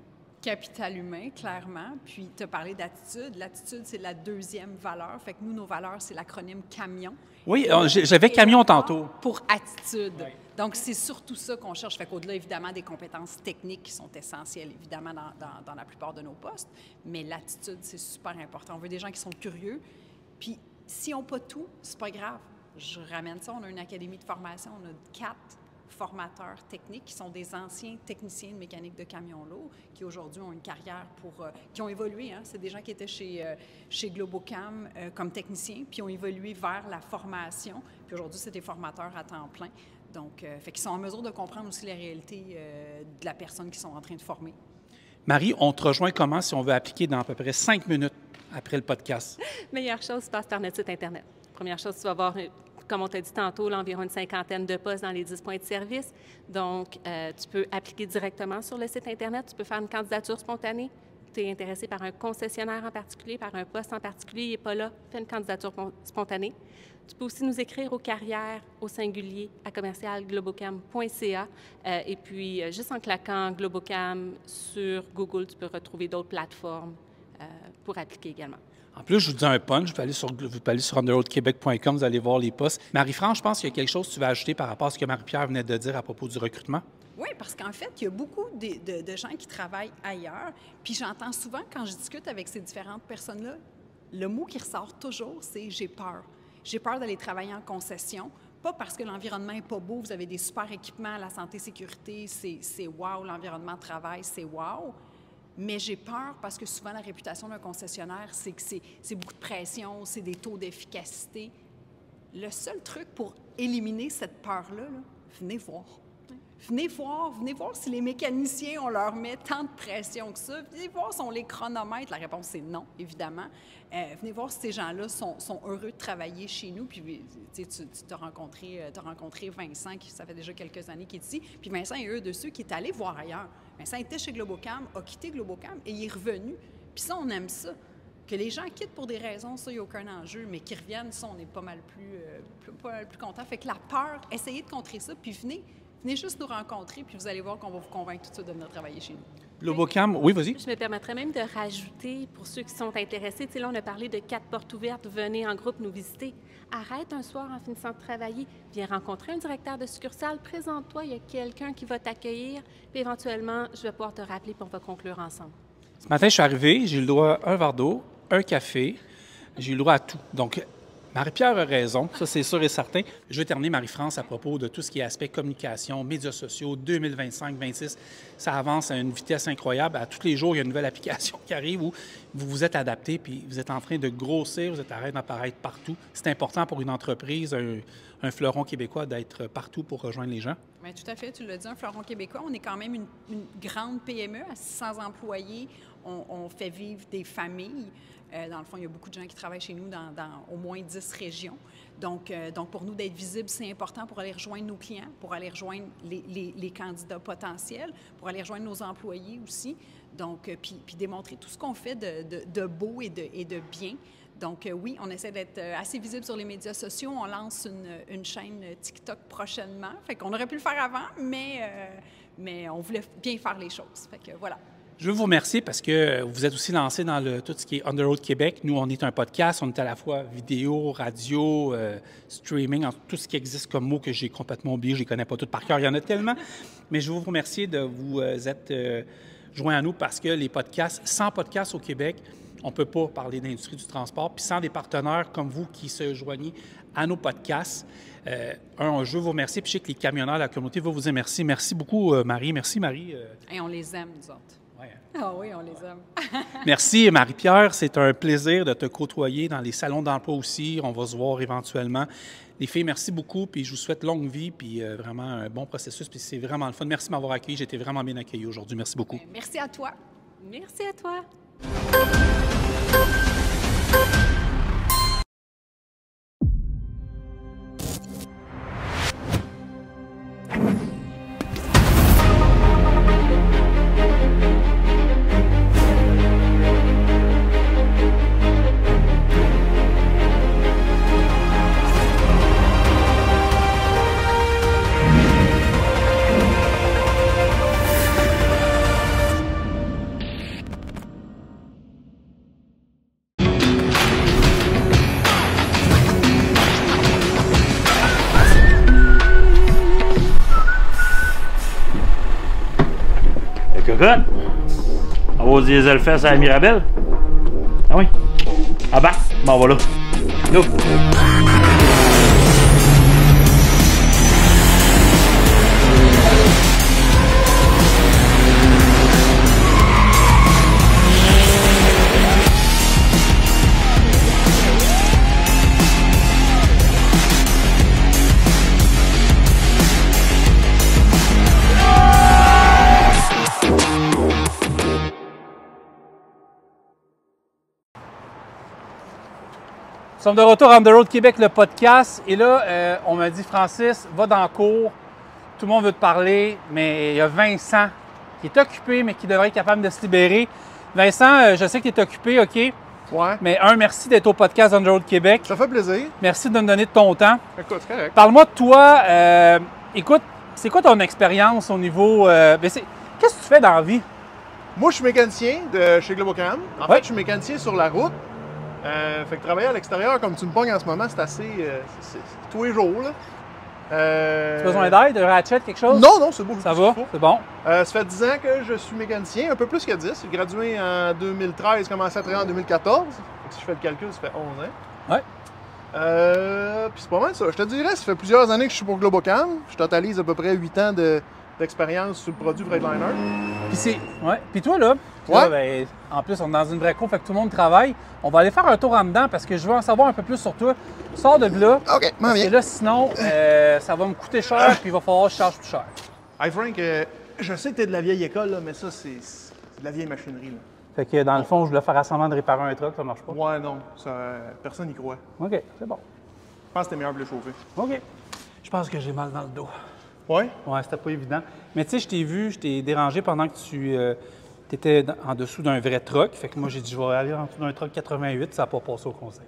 Capital humain, clairement. Puis, tu as parlé d'attitude. L'attitude, c'est la deuxième valeur. Fait que nous, nos valeurs, c'est l'acronyme CAMION. Oui, j'avais camion tantôt. Pour attitude. Oui. Donc, c'est surtout ça qu'on cherche. Fait qu'au-delà, évidemment, des compétences techniques qui sont essentielles, évidemment, dans la plupart de nos postes, mais l'attitude, c'est super important. On veut des gens qui sont curieux. Puis, s'ils n'ont pas tout, c'est pas grave. Je ramène ça. On a une académie de formation. On a 4 formateurs techniques qui sont des anciens techniciens de mécanique de camions lourds qui aujourd'hui ont une carrière qui ont évolué. Hein. C'est des gens qui étaient chez Globocam comme techniciens, puis ont évolué vers la formation. Puis aujourd'hui, c'est des formateurs à temps plein. Donc, qu'ils sont en mesure de comprendre aussi la réalité de la personne qu'ils sont en train de former. Marie, on te rejoint comment si on veut appliquer dans à peu près 5 minutes après le podcast? Meilleure chose, tu passes par notre site Internet. Première chose, tu vas voir, comme on t'a dit tantôt, là, environ une 50aine de postes dans les 10 points de service. Donc, tu peux appliquer directement sur le site Internet. Tu peux faire une candidature spontanée. Tu es intéressé par un concessionnaire en particulier, par un poste en particulier, il n'est pas là, fais une candidature spontanée. Tu peux aussi nous écrire aux carrières, au singulier, à commercial-globocam.ca. Et puis, juste en claquant Globocam sur Google, tu peux retrouver d'autres plateformes pour appliquer également. En plus, je vous dis un punch, vous pouvez aller sur underroadquebec.com, vous allez voir les postes. Marie-France, je pense qu'il y a quelque chose que tu vas ajouter par rapport à ce que Marie-Pierre venait de dire à propos du recrutement. Oui, parce qu'en fait, il y a beaucoup de gens qui travaillent ailleurs. Puis j'entends souvent, quand je discute avec ces différentes personnes-là, le mot qui ressort toujours, c'est « j'ai peur ». J'ai peur d'aller travailler en concession, pas parce que l'environnement n'est pas beau, vous avez des super équipements, la santé-sécurité, c'est wow, l'environnement de travail, c'est wow. Mais j'ai peur parce que souvent, la réputation d'un concessionnaire, c'est que c'est beaucoup de pression, c'est des taux d'efficacité. Le seul truc pour éliminer cette peur-là, venez voir. Venez voir si les mécaniciens, on leur met tant de pression que ça. Venez voir si on les chronomètre. La réponse, c'est non, évidemment. Venez voir si ces gens-là sont heureux de travailler chez nous. Puis, tu as rencontré Vincent, ça fait déjà quelques années qu'il est ici. Puis Vincent est un de ceux qui est allé voir ailleurs. Vincent était chez Globocam, a quitté Globocam et il est revenu. Puis ça, on aime ça. Que les gens quittent pour des raisons, ça, il n'y a aucun enjeu, mais qu'ils reviennent, ça, on est pas mal plus contents. Fait que la peur, essayez de contrer ça, puis venez juste nous rencontrer, puis vous allez voir qu'on va vous convaincre tout de suite de venir travailler chez nous. Globocam, oui, vas-y. Je me permettrais même de rajouter, pour ceux qui sont intéressés, tu sais, là, on a parlé de 4 portes ouvertes, venez en groupe nous visiter. Arrête un soir en finissant de travailler, viens rencontrer un directeur de succursale, présente-toi, il y a quelqu'un qui va t'accueillir, puis éventuellement, je vais pouvoir te rappeler, puis on va conclure ensemble. Ce matin, je suis arrivé, j'ai eu le droit à un verre d'eau, un café, j'ai eu le droit à tout. Donc, Marie-Pierre a raison, ça c'est sûr et certain. Je vais terminer, Marie-France, à propos de tout ce qui est aspect communication, médias sociaux, 2025-26. Ça avance à une vitesse incroyable. À tous les jours, il y a une nouvelle application qui arrive où vous vous êtes adapté, puis vous êtes en train de grossir, vous êtes en train d'apparaître partout. C'est important pour une entreprise, un fleuron québécois, d'être partout pour rejoindre les gens. Bien, tout à fait, tu l'as dit, un fleuron québécois. On est quand même une grande PME à 600 employés. On fait vivre des familles. Dans le fond, il y a beaucoup de gens qui travaillent chez nous dans au moins 10 régions. Donc pour nous, d'être visible, c'est important pour aller rejoindre nos clients, pour aller rejoindre les candidats potentiels, pour aller rejoindre nos employés aussi. Donc, puis démontrer tout ce qu'on fait de beau et de bien. Donc oui, on essaie d'être assez visible sur les médias sociaux. On lance une chaîne TikTok prochainement. Fait qu'on aurait pu le faire avant, mais on voulait bien faire les choses. Fait que voilà. Je veux vous remercier parce que vous êtes aussi lancé dans tout ce qui est Underroad Québec. Nous, on est un podcast, on est à la fois vidéo, radio, streaming, tout ce qui existe comme mot que j'ai complètement oublié, je ne les connais pas tous par cœur, il y en a tellement. Mais je veux vous remercier de vous être joints à nous parce que les podcasts, sans podcasts au Québec, on ne peut pas parler d'industrie du transport. Puis sans des partenaires comme vous qui se joignez à nos podcasts, je veux vous remercier. Puis je sais que les camionneurs de la communauté vont vous dire merci. Merci beaucoup, Marie. Merci, Marie. Et on les aime, nous autres. Ah oui, on les aime. Merci, Marie-Pierre. C'est un plaisir de te côtoyer dans les salons d'emploi aussi. On va se voir éventuellement. Les filles, merci beaucoup. Puis je vous souhaite longue vie, puis vraiment un bon processus. Puis c'est vraiment le fun. Merci de m'avoir accueilli. J'ai été vraiment bien accueilli aujourd'hui. Merci beaucoup. Merci à toi. Merci à toi. Cocotte? On va au Diesel Fest à la Mirabelle? Ah oui? Ah bah, bon voilà. Go! sommes de retour à On the Road Québec, le podcast. Et là, on m'a dit, Francis, va dans le cours. Tout le monde veut te parler, mais il y a Vincent qui est occupé, mais qui devrait être capable de se libérer. Vincent, je sais que tu es occupé, OK? Ouais. Mais merci d'être au podcast On the Road Québec. Ça fait plaisir. Merci de me donner de ton temps. Écoute, c'est correct. Parle-moi de toi. Écoute, c'est quoi ton expérience au niveau... qu'est-ce que tu fais dans la vie? Moi, je suis mécanicien de chez Globocam. En Ouais. fait, je suis mécanicien sur la route. Fait que travailler à l'extérieur, comme tu me pognes en ce moment, c'est assez... c'est tous les jours, là. Tu as besoin d'aide, de ratchet, quelque chose? Non, c'est beau. Ça va? C'est bon. Ça fait 10 ans que je suis mécanicien, un peu plus que 10. J'ai gradué en 2013, commencé à travailler en 2014. Fait que si je fais le calcul, ça fait 11 ans. Ouais. Puis c'est pas mal ça. Je te dirais, ça fait plusieurs années que je suis pour Globocam. Je totalise à peu près 8 ans d'expérience sur le produit Freightliner. Puis toi, là, ben, en plus, on est dans une vraie cour, fait que tout le monde travaille. On va aller faire un tour en dedans parce que je veux en savoir un peu plus sur toi. Sors de là. OK, m'en Parce viens. que là, sinon, ça va me coûter cher, puis il va falloir que je charge plus cher. Hey Frank, je sais que t'es de la vieille école, là, mais ça, c'est de la vieille machinerie. Là. Fait que dans le fond, je voulais faire semblant de réparer un truck, ça marche pas. Ouais, non, ça, personne n'y croit. OK, c'est bon. Je pense que t'es meilleur pour le chauffer. OK. Je pense que j'ai mal dans le dos. Ouais? Ouais, c'était pas évident. Mais tu sais, je t'ai dérangé pendant que tu étais en dessous d'un vrai truck. Fait que moi, j'ai dit, je vais aller en dessous d'un truck 88, ça n'a pas passé au conseil.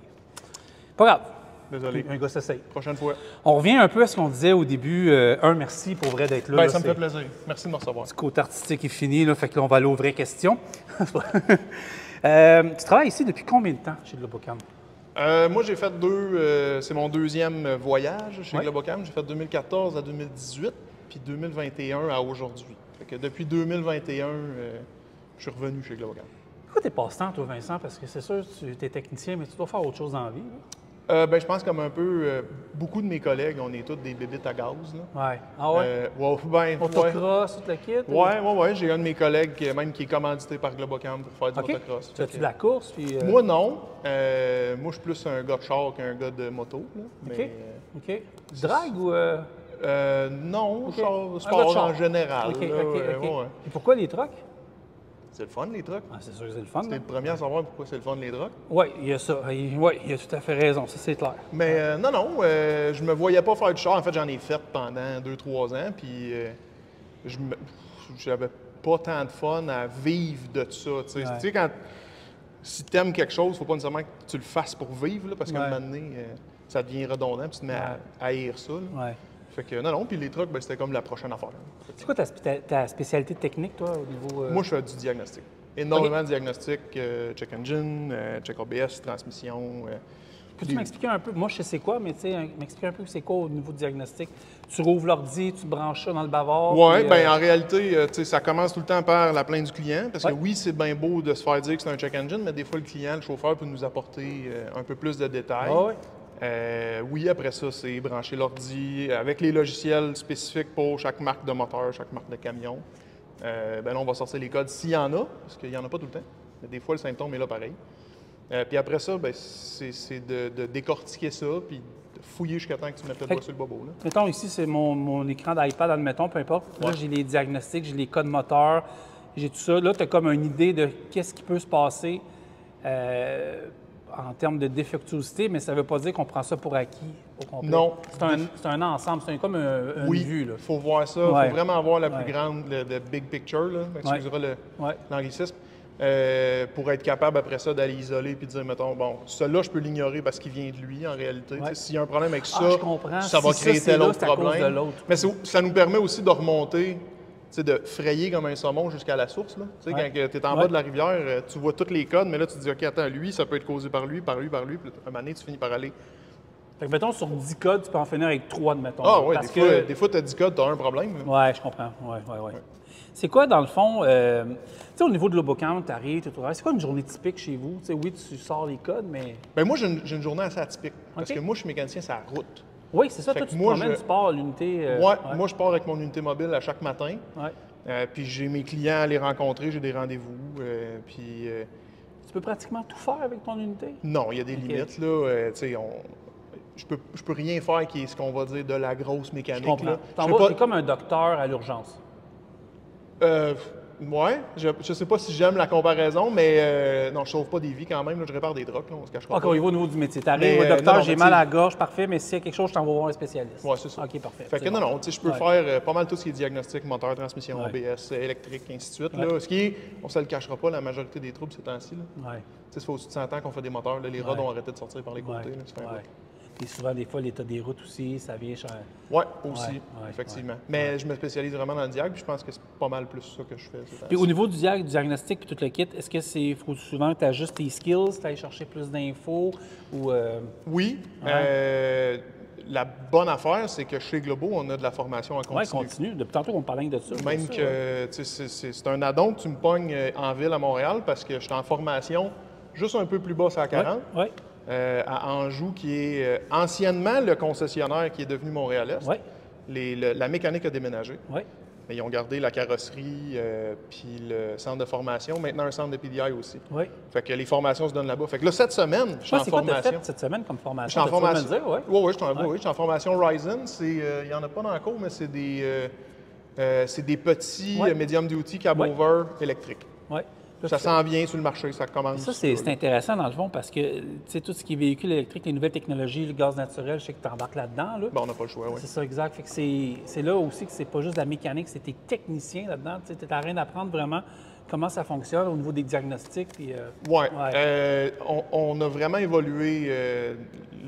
Pas grave. Désolé. Un gars s'essaye. Prochaine fois. On revient un peu à ce qu'on disait au début. Merci pour vrai d'être là. Ben, là, ça me c'est- fait plaisir. Merci de me recevoir. Le côté artistique est fini, là, fait que là, on va aller aux vraies questions. Tu travailles ici depuis combien de temps chez Globocam? Moi, j'ai fait c'est mon deuxième voyage chez Ouais. Globocam. J'ai fait 2014 à 2018, puis 2021 à aujourd'hui. Fait que depuis 2021, je suis revenu chez Globocam. Pourquoi t'es passe-temps, toi, Vincent? Parce que c'est sûr, tu es technicien, mais tu dois faire autre chose dans la vie. là. Ben, je pense comme un peu beaucoup de mes collègues, on est tous des bébites à gaz. Là. Ouais. Ah ouais? Ouais. Autocross, tout le kit? Ouais. J'ai un de mes collègues même qui est commandité par Globocam pour faire du OK. motocross. Tu as-tu de la course? Puis, Moi, non. Moi, je suis plus un gars de char qu'un gars de moto. Là. Mais, OK. Drag ou... non, OK. char, Un gars de sport char. en général. OK, là, OK. ouais. Et pourquoi les trucks? C'est le fun, les trucks. Ah, c'est sûr que c'est le fun. T'es le premier à savoir pourquoi c'est le fun, les trucks. Oui, il y a ça. Oui, il a tout à fait raison. Ça, c'est clair. Mais non, je me voyais pas faire du char. En fait, j'en ai fait pendant 2-3 ans. Puis j'avais pas tant de fun à vivre de ça. Tu sais, Ouais. Tu sais, si t'aimes quelque chose, faut pas nécessairement que tu le fasses pour vivre, là, parce qu'à Ouais. un moment donné, ça devient redondant, puis tu te mets à haïr ça. Là. Ouais. Fait que non, puis les trucks, ben, c'était comme la prochaine affaire. C'est quoi ta spécialité technique, toi, au niveau... Moi, je fais du diagnostic. Énormément de diagnostic, check engine, check ABS, transmission. Peux-tu m'expliquer un peu? Moi, je sais c'est quoi, mais tu sais, m'expliquer un peu c'est quoi au niveau de diagnostic. Tu rouvres l'ordi, tu branches ça dans le bavard. Oui, puis, bien en réalité, tu sais, ça commence tout le temps par la plainte du client, parce que Ouais. oui, c'est bien beau de se faire dire que c'est un check engine, mais des fois, le client, le chauffeur, peut nous apporter un peu plus de détails. Ah ouais. Oui, après ça, c'est brancher l'ordi avec les logiciels spécifiques pour chaque marque de moteur, chaque marque de camion. Ben là, on va sortir les codes s'il y en a, parce qu'il n'y en a pas tout le temps. Mais des fois, le symptôme est là pareil. Puis après ça, ben, c'est de décortiquer ça, puis de fouiller jusqu'à temps que tu mettes le doigt sur le bobo. Là. Mettons, ici, c'est mon écran d'iPad, admettons, peu importe. Là, j'ai les diagnostics, j'ai les codes moteurs, j'ai tout ça. Là, tu as comme une idée de qu'est-ce qui peut se passer en termes de défectuosité, mais ça ne veut pas dire qu'on prend ça pour acquis au complet. Non. C'est un ensemble, c'est comme une Oui, vue. il faut voir ça. Il Ouais. faut vraiment avoir la Ouais. plus grande, le big picture, là, excusera Ouais. l'anglicisme, pour être capable après ça d'aller isoler puis de dire, mettons, bon, celui-là, je peux l'ignorer parce qu'il vient de lui, en réalité. Ouais. S'il y a un problème avec ça, Ah, je comprends. ça va Si créer ça, c'est tel là, autre c'est à cause problème. de l'autre. Mais ça nous permet aussi de remonter, tu sais, de frayer comme un saumon jusqu'à la source. Là. Tu sais, Ouais. quand tu es en Ouais. bas de la rivière, tu vois tous les codes, mais là, tu te dis, OK, attends, lui, ça peut être causé par lui, puis à un moment donné, tu finis par aller. Fait que, mettons, sur 10 codes, tu peux en finir avec 3, admettons. Ah oui, Parce des fois, tu as 10 codes, tu as un problème. là. Oui, je comprends. Ouais. C'est quoi, dans le fond, tu sais, au niveau de l'Obocam, tu arrives, tu travailles. C'est quoi une journée typique chez vous? Tu sais, oui, tu sors les codes, mais... Ben moi, j'ai une journée assez atypique. Parce OK. que moi, je suis mécanicien sur la route. Oui, c'est ça. Fait Toi, que tu te moi, promènes, tu pars à l'unité. Moi, je pars avec mon unité mobile à chaque matin. Ouais. Puis j'ai mes clients à les rencontrer, j'ai des rendez-vous. Tu peux pratiquement tout faire avec ton unité? Non, il y a des OK. limites. Là. Tu sais, je peux rien faire qui est ce qu'on va dire de la grosse Je mécanique. comprends. Là. T'es comme un docteur à l'urgence. Ouais, je sais pas si j'aime la comparaison, mais non, je sauve pas des vies quand même. Là, je répare des drogues, là, on se cachera pas. OK, au niveau du métier. T'arrives, le docteur, j'ai mal à la gorge, parfait, mais s'il y a quelque chose, je t'envoie voir un spécialiste. Oui, c'est ça. OK, parfait. Fait que non, je peux faire pas mal tout ce qui est diagnostic, moteur, transmission, ABS, électrique, ainsi de suite. Là. Ce qui est, on se le cachera pas, la majorité des troubles ces temps-ci. Ça fait au-dessus de 100 ans qu'on fait des moteurs. Là, les rods ont arrêté de sortir par les côtés. Là, ça fait Et souvent, des fois, l'état des routes aussi, ça vient cher. Oui, aussi, effectivement. Mais je me spécialise vraiment dans le diag, puis je pense que c'est pas mal plus ça que je fais. Puis au niveau du diagnostic puis tout le kit, est-ce que faut souvent que tu ajustes tes skills, tu ailles chercher plus d'infos ou Oui. La bonne affaire, c'est que chez Globo, on a de la formation en continu. Oui, continue. Depuis tantôt, on parlait de ça. Même que c'est un addon que tu me pognes en ville à Montréal parce que je suis en formation juste un peu plus bas, c'est à 40. À Anjou, qui est anciennement le concessionnaire qui est devenu Montréal-Est. La mécanique a déménagé. Mais ils ont gardé la carrosserie puis le centre de formation. Maintenant, un centre de PDI aussi. Fait que les formations se donnent là-bas. Fait que là, cette semaine, je suis en formation. Quoi, fait cette semaine comme formation? Je suis en formation. Oui, je suis en formation Ryzen. Il n'y en a pas dans le cours, mais c'est des petits medium duty cab-over électriques. Ça s'en vient sur le marché, ça commence. Ça, c'est intéressant dans le fond parce que tout ce qui est véhicule électrique, les nouvelles technologies, le gaz naturel, je sais que tu embarques là-dedans. Là. Bon, on n'a pas le choix, oui. C'est ça, exact. Fait que c'est là aussi que c'est pas juste de la mécanique, c'est tes techniciens là-dedans. Tu es en train d'apprendre vraiment comment ça fonctionne au niveau des diagnostics. Puis, on a vraiment évolué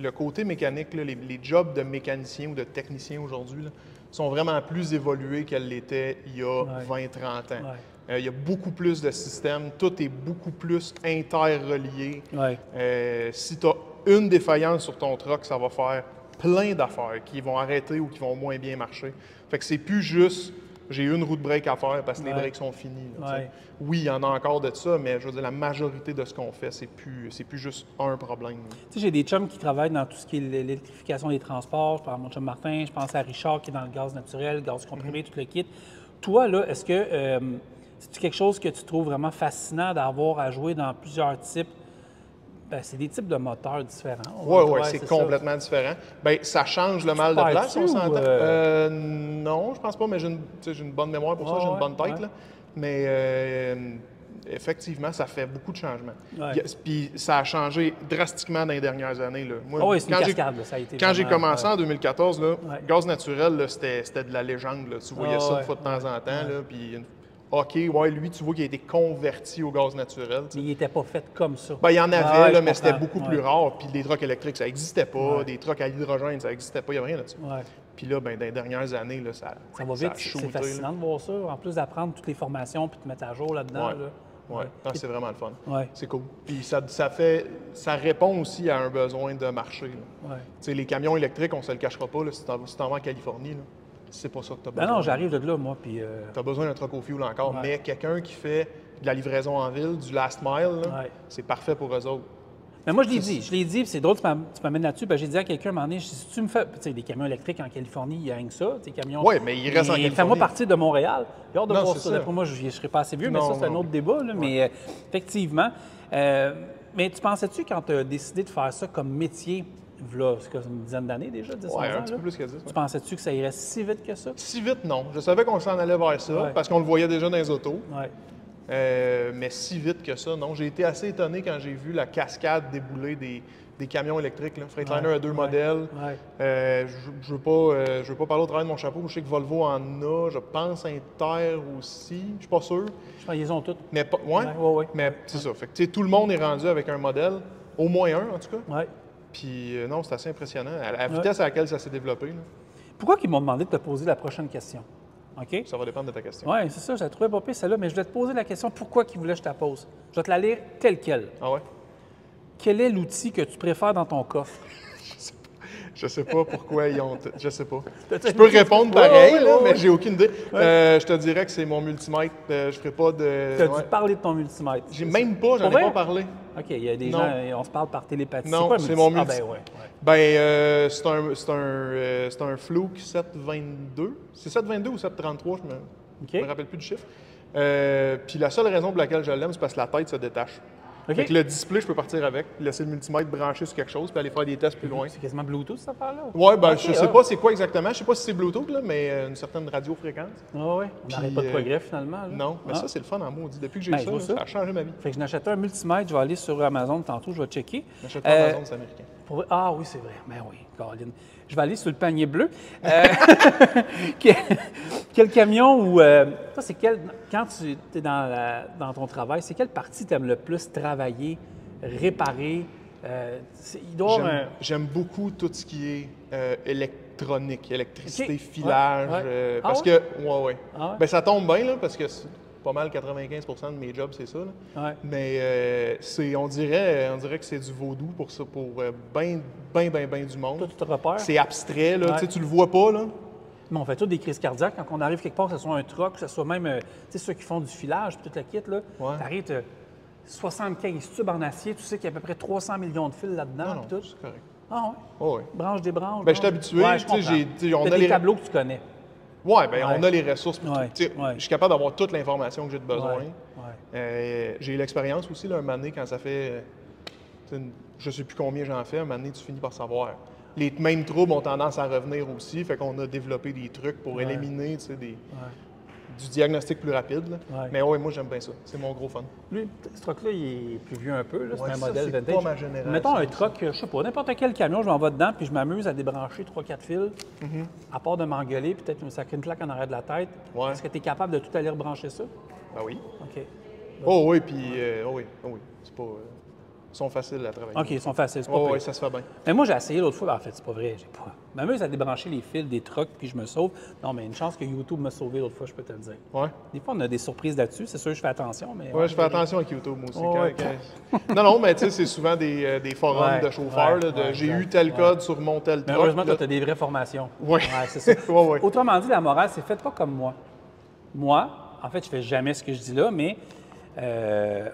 le côté mécanique, là, les jobs de mécanicien ou de technicien aujourd'hui sont vraiment plus évolués qu'elles l'étaient il y a 20-30 ans. Il y a beaucoup plus de systèmes, tout est beaucoup plus interrelié. Si tu as une défaillance sur ton truck, ça va faire plein d'affaires qui vont arrêter ou qui vont moins bien marcher. Fait que c'est plus juste j'ai une roue de break à faire parce que les breaks sont finis. Là, oui, il y en a encore de ça, mais je veux dire, la majorité de ce qu'on fait, c'est plus juste un problème. J'ai des chums qui travaillent dans tout ce qui est l'électrification des transports. Je pense à mon chum Martin, je pense à Richard qui est dans le gaz naturel, le gaz comprimé, tout le kit. Toi, là, est-ce que c'est quelque chose que tu trouves vraiment fascinant d'avoir à jouer dans plusieurs types? Bien, c'est des types de moteurs différents. Oui, c'est complètement différent. Bien, ça change le mal de place, on s'entend. Non, je pense pas, mais j'ai une bonne mémoire pour ça, j'ai une bonne tête. Là. Mais effectivement, ça fait beaucoup de changements. Puis ça a changé drastiquement dans les dernières années. Là. Moi, c'est une cascade, ça a été quand j'ai commencé en 2014, là, gaz naturel, là, c'était de la légende. Là. Tu voyais ça une fois de temps en temps. Là, puis OK, lui, tu vois qu'il a été converti au gaz naturel. Mais il n'était pas fait comme ça. Bien, il y en avait, là, mais c'était beaucoup plus rare. Puis des trucks électriques, ça n'existait pas. Des trucks à l'hydrogène, ça n'existait pas. Il n'y a rien là-dessus. Puis là, ben, dans les dernières années, là, ça va vite. C'est fascinant de voir ça. En plus d'apprendre toutes les formations puis de mettre à jour là-dedans. C'est vraiment le fun. C'est cool. Puis ça répond aussi à un besoin de marché. Les camions électriques, on ne se le cachera pas. Là, si tu t'en vas en Californie, là, c'est pas ça que tu as besoin. Non, j'arrive de là, moi. Puis tu as besoin d'un truck au fuel encore. Mais quelqu'un qui fait de la livraison en ville, du last mile, c'est parfait pour eux autres. Mais moi, je l'ai dit, c'est drôle, tu m'amènes là-dessus. J'ai dit à quelqu'un, à un moment donné, si tu me fais. Tu sais, des camions électriques en Californie, il y a rien que ça. Des camions. Oui, mais il reste en Californie. Fais-moi partir de Montréal. J'ai hâte de voir ça. Pour moi, je ne serais pas assez vieux, mais ça, c'est un autre débat. Là, mais effectivement. Mais tu pensais-tu, quand tu as décidé de faire ça comme métier, là, c'est une dizaine d'années déjà, 10 ans? Un petit peu plus que 10. Tu pensais-tu que ça irait si vite que ça? Si vite, non. Je savais qu'on s'en allait vers ça parce qu'on le voyait déjà dans les autos. Mais si vite que ça, non. J'ai été assez étonné quand j'ai vu la cascade débouler des camions électriques. Là. Freightliner a 2 modèles. Je veux pas parler au travers de mon chapeau. Je sais que Volvo en a. Je pense Inter aussi. Je suis pas sûr. Je pense qu'ils ont toutes. Mais mais c'est ça. Fait que, tout le monde est rendu avec un modèle. Au moins un, en tout cas. Puis non, c'est assez impressionnant. À la vitesse à laquelle ça s'est développé. Là. Pourquoi ils m'ont demandé de te poser la prochaine question? OK? Ça va dépendre de ta question. Oui, c'est ça. Je la trouvais pas pire, celle-là, mais je vais te poser la question pourquoi ils voulaient que je te la pose. Je vais te la lire telle quelle. Ah ouais? Quel est l'outil que tu préfères dans ton coffre? Je sais pas pourquoi ils ont... Je sais pas. Je peux répondre pareil, mais j'ai aucune idée. Je te dirais que c'est mon multimètre. Je ferai pas de... Tu as dû parler de ton multimètre. J'en ai pas parlé. OK, il y a des gens, on se parle par télépathie. Non, c'est mon multimètre. Ah, ben ouais. C'est un Fluke 722. C'est 722 ou 733, je me rappelle plus du chiffre. Puis la seule raison pour laquelle je l'aime, c'est parce que la tête se détache. OK. Fait que le display, je peux partir avec, laisser le multimètre branché sur quelque chose, puis aller faire des tests plus loin. C'est quasiment Bluetooth, cette affaire-là? Ouais, ben OK, je sais pas c'est quoi exactement. Je sais pas si c'est Bluetooth, là, mais une certaine radiofréquence. Ah oui, on n'arrête pas de progrès, finalement. Là. Non, mais Ah. ça, c'est le fun en maudit. Depuis que j'ai Ben, eu je vois ça, ça a changé ma vie. Fait que je n'achète un multimètre, je vais aller sur Amazon tantôt, je vais checker. J'achète pas Amazon, c'est américain. Ah oui, c'est vrai. Ben oui, Caroline. Je vais aller sur le panier bleu. Quel camion ou... toi, c'est quel... Quand tu es dans ton travail, c'est quelle partie tu aimes le plus travailler, réparer? Il doit y avoir un... J'aime beaucoup tout ce qui est électronique, électricité, OK. filage. Ouais. Parce Ah que, ouais. Ah ouais? Ben, ça tombe bien, là, parce que pas mal 95 de mes jobs, c'est ça. Là. Ouais. Mais on dirait que c'est du vaudou pour ça, pour ben du monde. Toi, tu te repères? C'est abstrait, là. Ouais. Tu le vois pas, là. Mais on fait tous des crises cardiaques quand on arrive quelque part, que ce soit un truck, que ce soit même ceux qui font du filage, puis tout le kit. Là, Ouais. t'arrives, t'as 75 tubes en acier, tu sais qu'il y a à peu près 300 millions de fils là-dedans. Non, puis tout. c'est correct. Ah ouais? Ouais. Branche des branches. Ben, je suis habitué. Ouais, je tu sais, comprends. on T'as a des les tableaux que tu connais. Ouais, ben Ouais. on a les ressources. Pour Ouais, tout. Tu sais, ouais. Je suis capable d'avoir toute l'information que j'ai de besoin. Ouais. J'ai eu l'expérience aussi, là, un moment donné, quand ça fait, je sais plus combien j'en fais, un moment donné, tu finis par savoir. Les mêmes troubles ont tendance à revenir aussi, fait qu'on a développé des trucs pour éliminer, tu sais, du diagnostic plus rapide. Là. Ouais. Mais ouais, moi, j'aime bien ça. C'est mon gros fun. Lui, ce truck-là, il est plus vieux un peu. Là. Ouais, c'est un ça, modèle c'est vintage. pas ma génération, Mettons un ça. truck, je sais pas, n'importe quel camion, je m'en vais dedans puis je m'amuse à débrancher 3-4 fils. À part de m'engueuler, peut-être me sacrer une claque en arrière de la tête. Ouais. Est-ce que tu es capable de tout aller rebrancher ça? Ben oui. OK. Oh oui, puis oui. C'est pas... ils sont faciles à travailler. OK, ils sont faciles. C'est pas Oh pire. oui, ça se fait bien. Mais moi, j'ai essayé l'autre fois. Ben, en fait, c'est pas vrai. J'ai pas. Je m'amuse à débrancher les fils des trucks puis je me sauve. Non, mais une chance que YouTube m'a sauvé l'autre fois, je peux te le dire. Ouais. Des fois, on a des surprises là-dessus. C'est sûr, je fais attention, mais... Ouais, je fais attention avec YouTube, moi aussi. Oh, ouais. Non, mais tu sais, c'est souvent des forums Ouais, de chauffeurs. ouais, là, de ouais, j'ai exact. eu tel code sur mon tel Mais truck. heureusement, là. toi, tu as des vraies formations. Ouais. C'est ça. Ouais. Autrement dit, la morale, c'est faites pas comme moi. Moi, en fait, je fais jamais ce que je dis là, mais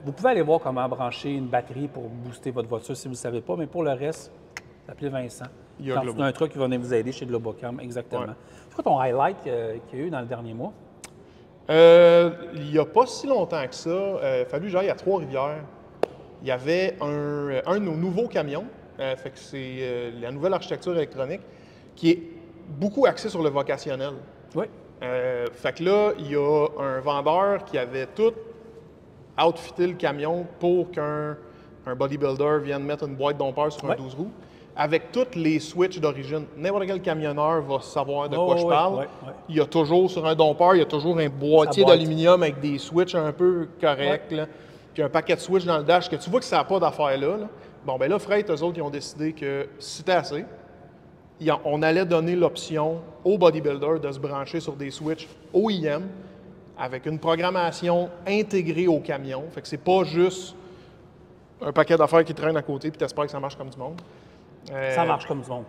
vous pouvez aller voir comment brancher une batterie pour booster votre voiture si vous ne le savez pas, mais pour le reste, appelez Vincent. Il y a Quand Globo. c'est un truc qui va venir vous aider chez Globocam, exactement. Ouais. C'est quoi ton highlight qu'il y a eu dans le dernier mois? Il n'y a pas si longtemps que ça, il a fallu que j'aille à Trois-Rivières. Il y avait un de nos nouveaux camions, fait que c'est la nouvelle architecture électronique, qui est beaucoup axée sur le vocationnel. Oui. Fait que là, il y a un vendeur qui avait tout outfité le camion pour qu'un bodybuilder vienne mettre une boîte dompeur sur un Ouais. 12 roues, avec toutes les switches d'origine. N'importe quel camionneur va savoir de Oh, quoi je ouais, parle. ouais. Il y a toujours, sur un dompeur, il y a toujours un boîtier boîte. d'aluminium avec des switches un peu corrects, là, puis un paquet de switches dans le dash, que tu vois que ça n'a pas d'affaire là. Bon, ben là, Freight, eux autres, ils ont décidé que si c'était assez, on allait donner l'option au bodybuilder de se brancher sur des switches OEM avec une programmation intégrée au camion. Fait que c'est pas juste un paquet d'affaires qui traîne à côté puis t'espères que ça marche comme du monde. Ça marche comme du monde.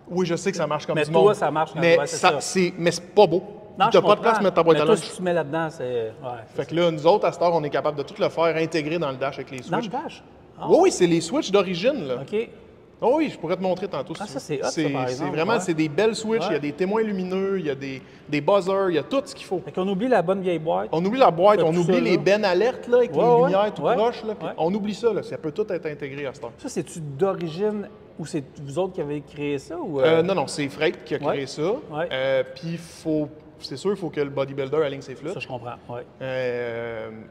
Oui, je sais que ça marche comme Mais du toi, monde. ça marche comme- mais ouais, c'est ça. mais c'est pas beau. Non, T'as je pas de place comprends. pour mettre ta boîte Mais à toi, lunch. si tu mets là-dedans, c'est... Ouais, Fait que là, nous autres, à cette heure, on est capable de tout le faire intégrer dans le dash avec les dans le switches. dash? Ah, Oui, c'est les switches d'origine, là. OK. Oh oui, je pourrais te montrer tantôt. Ah, si ça, tu c'est veux. hot, ça, par exemple, vraiment, ouais. c'est des belles switches. Ouais. Il y a des témoins lumineux, il y a des buzzers, il y a tout ce qu'il faut. Fait qu'on oublie la bonne vieille boîte. On oublie la boîte, T'as on tout oublie ça, les là. bennes alertes là, avec Ouais, les ouais, lumières tout ouais. proches. Là, puis Ouais. on oublie ça, là. Ça peut tout être intégré à cette heure. Ça, c'est-tu d'origine ou c'est vous autres qui avez créé ça? Ou, Non, c'est Freight qui a créé Ouais. ça. Ouais. Puis c'est sûr, il faut que le bodybuilder aligne ses flûtes. Ça, je comprends. Ouais.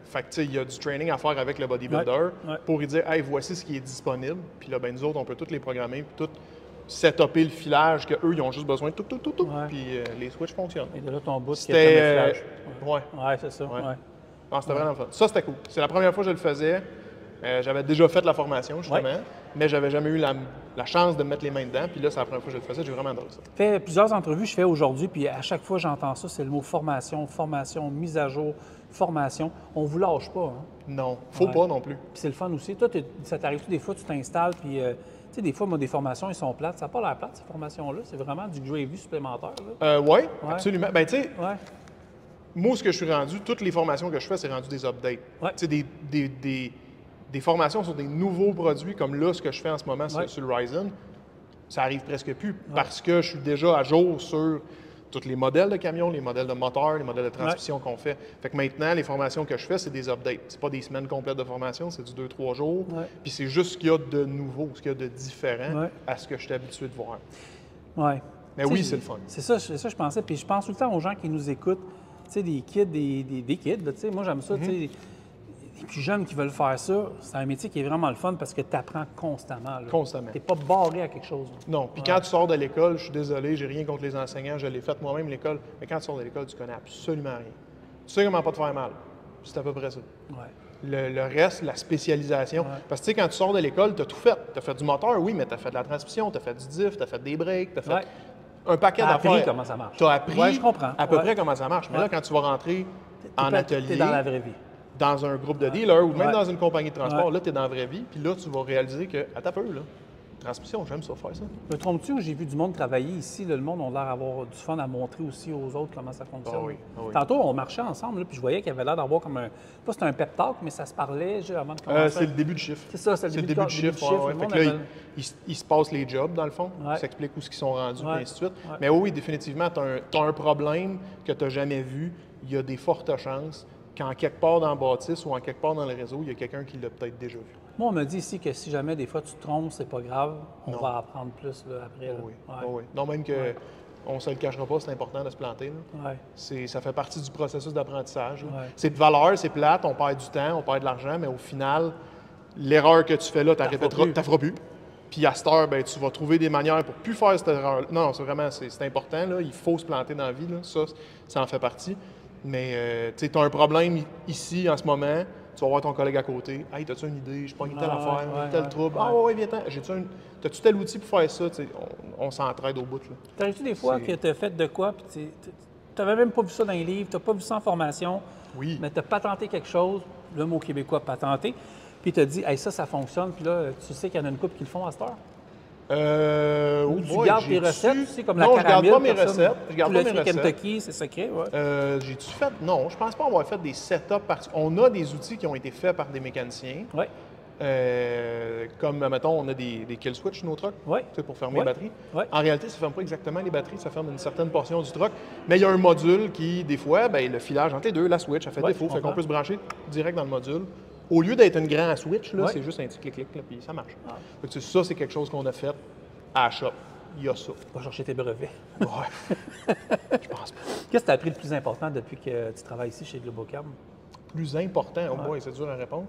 Fait que, tu sais, il y a du training à faire avec le bodybuilder Ouais. pour lui dire, hey, voici ce qui est disponible. Puis là, ben, nous autres, on peut tous les programmer, puis tout setuper le filage, qu'eux, ils ont juste besoin de tout. Ouais. Puis les switches fonctionnent. Et de là, ton bout qui C'était. est comme le flash. Ouais. Ouais, c'est ça. Ouais. Ouais. Ah, c'était vraiment fun. Ça, c'était cool. C'est la première fois que je le faisais. J'avais déjà fait la formation, justement, mais j'avais jamais eu la chance de me mettre les mains dedans. Puis là, c'est la première fois que je le faisais. J'ai vraiment adoré ça. Je fais plusieurs entrevues que je fais aujourd'hui, puis à chaque fois j'entends ça, c'est le mot formation, formation, mise à jour, formation. On vous lâche pas, hein? Non, faut Ouais. pas non plus. Puis c'est le fun aussi. Toi, ça t'arrive-tu des fois, tu t'installes, puis tu sais, des fois, moi, des formations, ils sont plates. Ça n'a pas l'air plate, ces formations-là. C'est vraiment du gravy supplémentaire, là. Ouais, absolument. Ben, tu sais, Ouais. moi, ce que je suis rendu, toutes les formations que je fais, c'est rendu des updates. Ouais. Tu sais, des formations sur des nouveaux produits, comme là, ce que je fais en ce moment Ouais. sur le Ryzen, ça arrive presque plus parce que je suis déjà à jour sur tous les modèles de camions, les modèles de moteurs, les modèles de transmission qu'on fait. Fait que maintenant, les formations que je fais, c'est des updates. C'est pas des semaines complètes de formation, c'est du 2-3 jours. Puis c'est juste ce qu'il y a de nouveau, ce qu'il y a de différent à ce que je suis habitué de voir. Ouais. Mais oui, c'est le fun. C'est ça, je pensais. Puis je pense tout le temps aux gens qui nous écoutent, tu sais, des kids, des kids, tu sais. Moi, j'aime ça, tu sais. Les plus jeunes qui veulent faire ça, c'est un métier qui est vraiment le fun parce que tu apprends constamment. Là. Constamment. Tu n'es pas barré à quelque chose. Là. Non. Puis quand tu sors de l'école, je suis désolé, j'ai rien contre les enseignants, je l'ai fait moi-même l'école, mais quand tu sors de l'école, tu connais absolument rien. Tu sais comment pas te faire mal. C'est à peu près ça. Ouais. Le reste, la spécialisation. Parce que tu sais, quand tu sors de l'école, tu as tout fait. Tu as fait du moteur, oui, mais tu as fait de la transmission, tu as fait du diff, tu as fait des breaks, tu as fait un paquet d'affaires. Tu as appris comment ça marche. Tu as appris je comprends. à peu près comment ça marche. Mais là, quand tu vas rentrer en atelier, t'es dans la vraie vie. Dans un groupe de dealers ou même dans une compagnie de transport, là, tu es dans la vraie vie. Puis là, tu vas réaliser que, à ta peu, là, transmission, j'aime ça faire ça. Me trompes-tu où j'ai vu du monde travailler ici? Là, le monde a l'air d'avoir du fun à montrer aussi aux autres comment ça fonctionne. Ah oui. Tantôt, on marchait ensemble, là, puis je voyais qu'il y avait l'air d'avoir comme un... Pas c'était un pep talk, mais ça se parlait avant de commencer. C'est le début de chiffre. C'est ça, c'est le début de chiffre. Fait que là, il se passe les jobs, dans le fond. Ils s'expliquent où ils sont rendus, et ainsi de suite. Mais oui, définitivement, tu as un problème que tu n'as jamais vu. Il y a des fortes chances qu'en quelque part dans la bâtisse ou en quelque part dans le réseau, il y a quelqu'un qui l'a peut-être déjà vu. Moi, on me dit ici que si jamais des fois tu te trompes, c'est pas grave, on va apprendre plus là, après. Là. Oui. Non, même que on ne se le cachera pas, c'est important de se planter. Ça fait partie du processus d'apprentissage. C'est de valeur, c'est plate, on perd du temps, on perd de l'argent, mais au final, l'erreur que tu fais là, tu ne feras plus. Puis à cette heure, ben, tu vas trouver des manières pour ne plus faire cette erreur. Non, c'est vraiment c'est important. Là. Il faut se planter dans la vie. Là. Ça en fait partie. Mais tu as un problème ici en ce moment, tu vas voir ton collègue à côté. Hey, t'as-tu une idée? Je pas une telle affaire, tel trouble. Ah ouais, viens-ten. T'as-tu tel outil pour faire ça? On s'entraide au bout. T'arrives-tu des fois que tu as fait de quoi, puis tu n'avais même pas vu ça dans les livres, tu n'as pas vu ça en formation, mais tu as patenté quelque chose, le mot québécois patenté, puis tu as dit, hey, ça fonctionne, puis là, tu sais qu'il y en a une couple qui le font à cette heure? Ou tu gardes tes recettes, tu sais, comme la caramel. Non, je garde pas mes recettes. Je garde pas mes recettes. Kentucky, c'est secret, J'ai-tu fait? Non, je pense pas avoir fait des setups. On a des outils qui ont été faits par des mécaniciens. Oui. Comme, mettons, on a des kill switch sur nos trucks pour fermer les batteries. En réalité, ça ne ferme pas exactement les batteries, ça ferme une certaine portion du truck. Mais il y a un module qui, des fois, le filage entre les deux, la switch, ça fait défaut. Fait qu'on peut se brancher direct dans le module. Au lieu d'être une grande switch, là, c'est juste un petit clic-clic, puis ça marche. Fait que ça, c'est quelque chose qu'on a fait à la shop. Il y a ça. Va chercher tes brevets. Ouais. Je pense pas. Qu'est-ce que tu as appris le plus important depuis que tu travailles ici chez Globocam? Plus important, au moins, c'est dur à répondre.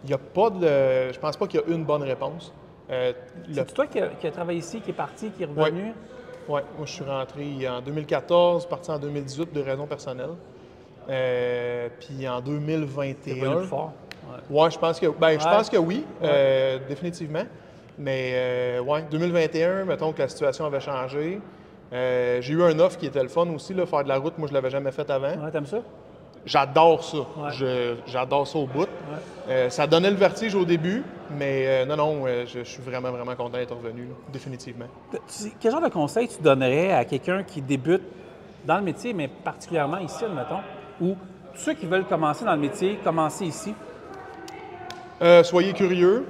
Il n'y a pas de... Je pense pas qu'il y a une bonne réponse. C'est toi qui as travaillé ici, qui est parti, qui est revenu? Oui. Moi, je suis rentré en 2014, parti en 2018 de raisons personnelles. Puis en 2021... C'est plus fort. Oui, je pense que, je pense que oui, définitivement. Mais 2021, mettons que la situation avait changé. J'ai eu un offre qui était le fun aussi, là, faire de la route. Moi, je ne l'avais jamais fait avant. Ouais, t'aimes ça? J'adore ça. J'adore ça au bout. Ça donnait le vertige au début, mais je suis vraiment, vraiment content d'être revenu, là, définitivement. Quel genre de conseil tu donnerais à quelqu'un qui débute dans le métier, mais particulièrement ici, admettons, ou ceux qui veulent commencer dans le métier, commencer ici? Soyez curieux,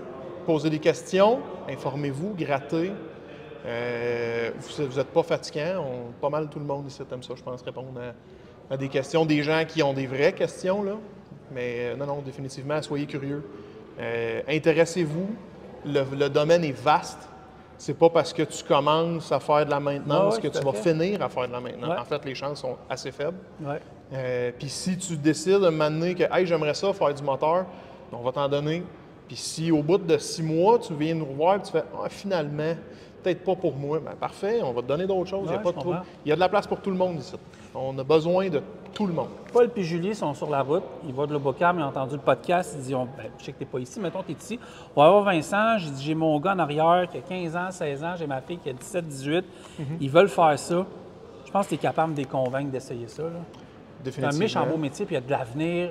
posez des questions, informez-vous, grattez. Vous n'êtes pas fatigant. Pas mal tout le monde ici aime ça, je pense, répondre à des questions, des gens qui ont des vraies questions, là. Mais non, définitivement, soyez curieux. Intéressez-vous. Le domaine est vaste. C'est pas parce que tu commences à faire de la maintenance que tu vas finir à faire de la maintenance. En fait, les chances sont assez faibles. Puis si tu décides de m'amener que hey, j'aimerais ça faire du moteur, on va t'en donner. Puis si au bout de 6 mois, tu viens nous revoir et tu fais finalement, peut-être pas pour moi, bien parfait, on va te donner d'autres choses, il n'y a pas de trouble. Il y a de la place pour tout le monde ici. On a besoin de tout le monde. Paul et Julie sont sur la route, ils vont de Globocam, ils ont entendu le podcast, ils disent je sais que tu n'es pas ici, mettons tu es ici. On va voir Vincent, j'ai mon gars en arrière qui a 15 ans, 16 ans, j'ai ma fille qui a 17, 18. Ils veulent faire ça. Je pense que tu es capable de les convaincre d'essayer ça. C'est un méchant beau métier, puis il y a de l'avenir.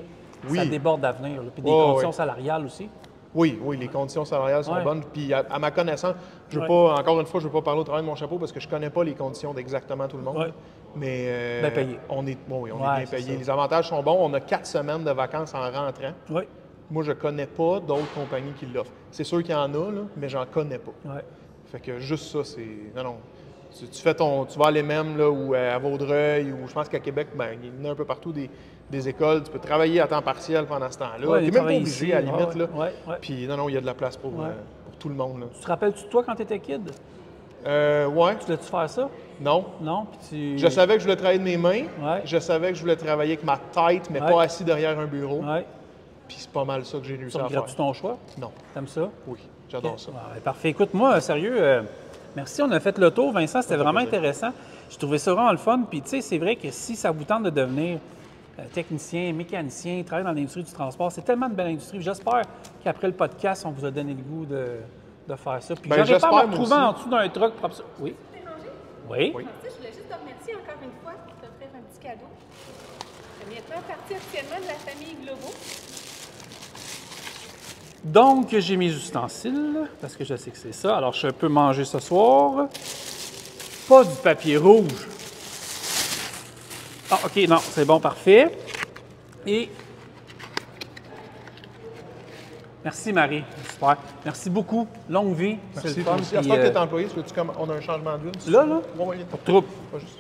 Ça déborde d'avenir. Puis des conditions salariales aussi. Oui, les conditions salariales sont bonnes. Puis à ma connaissance, je veux pas, encore une fois, je ne veux pas parler au travail de mon chapeau parce que je ne connais pas les conditions d'exactement tout le monde. Mais bien payé. On est bien payé. Les avantages sont bons. On a 4 semaines de vacances en rentrant. Moi, je ne connais pas d'autres compagnies qui l'offrent. C'est sûr qu'il y en a, là, mais j'en connais pas. Fait que juste ça, c'est... Non. Tu vas à l'EMEM là, ou à Vaudreuil, ou je pense qu'à Québec, ben, il y en a un peu partout des écoles. Tu peux travailler à temps partiel pendant ce temps-là. Ouais, tu n'es même pas obligé, ici, à la limite. Là. Ouais. Puis non, il y a de la place pour tout le monde. Là. Tu te rappelles-tu de toi quand tu étais kid? Ouais. Tu voulais-tu faire ça? Non. Non? Puis Je savais que je voulais travailler de mes mains. Ouais. Je savais que je voulais travailler avec ma tête, mais pas assis derrière un bureau. Ouais. Puis c'est pas mal ça que j'ai réussi à faire. Regrettes-tu ton choix? Non. T'aimes ça? Oui, j'adore ça. Ouais, parfait. Écoute, moi, sérieux, merci. On a fait le tour, Vincent. C'était vraiment intéressant. J'ai trouvé ça vraiment le fun. Puis, tu sais, c'est vrai que si ça vous tente de devenir technicien, mécanicien, travailler dans l'industrie du transport, c'est tellement une belle industrie. J'espère qu'après le podcast, on vous a donné le goût de faire ça. Puis, j'aurais pas à me retrouver en dessous d'un truck propre. Oui. Oui. Je voulais juste te remercier encore une fois pour t'offrir un petit cadeau. Tu es maintenant partie officiellement de la famille Globo. Donc, j'ai mes ustensiles, parce que je sais que c'est ça. Alors, je peux manger ce soir. Pas du papier rouge. Ah, OK, non, c'est bon, parfait. Et... Merci, Marie. Super. Merci beaucoup. Longue vie. Merci. C'est le fun. À ce moment que tu es employé, on a un changement d'huile. Là? Oui, Pas de trouble. pas juste.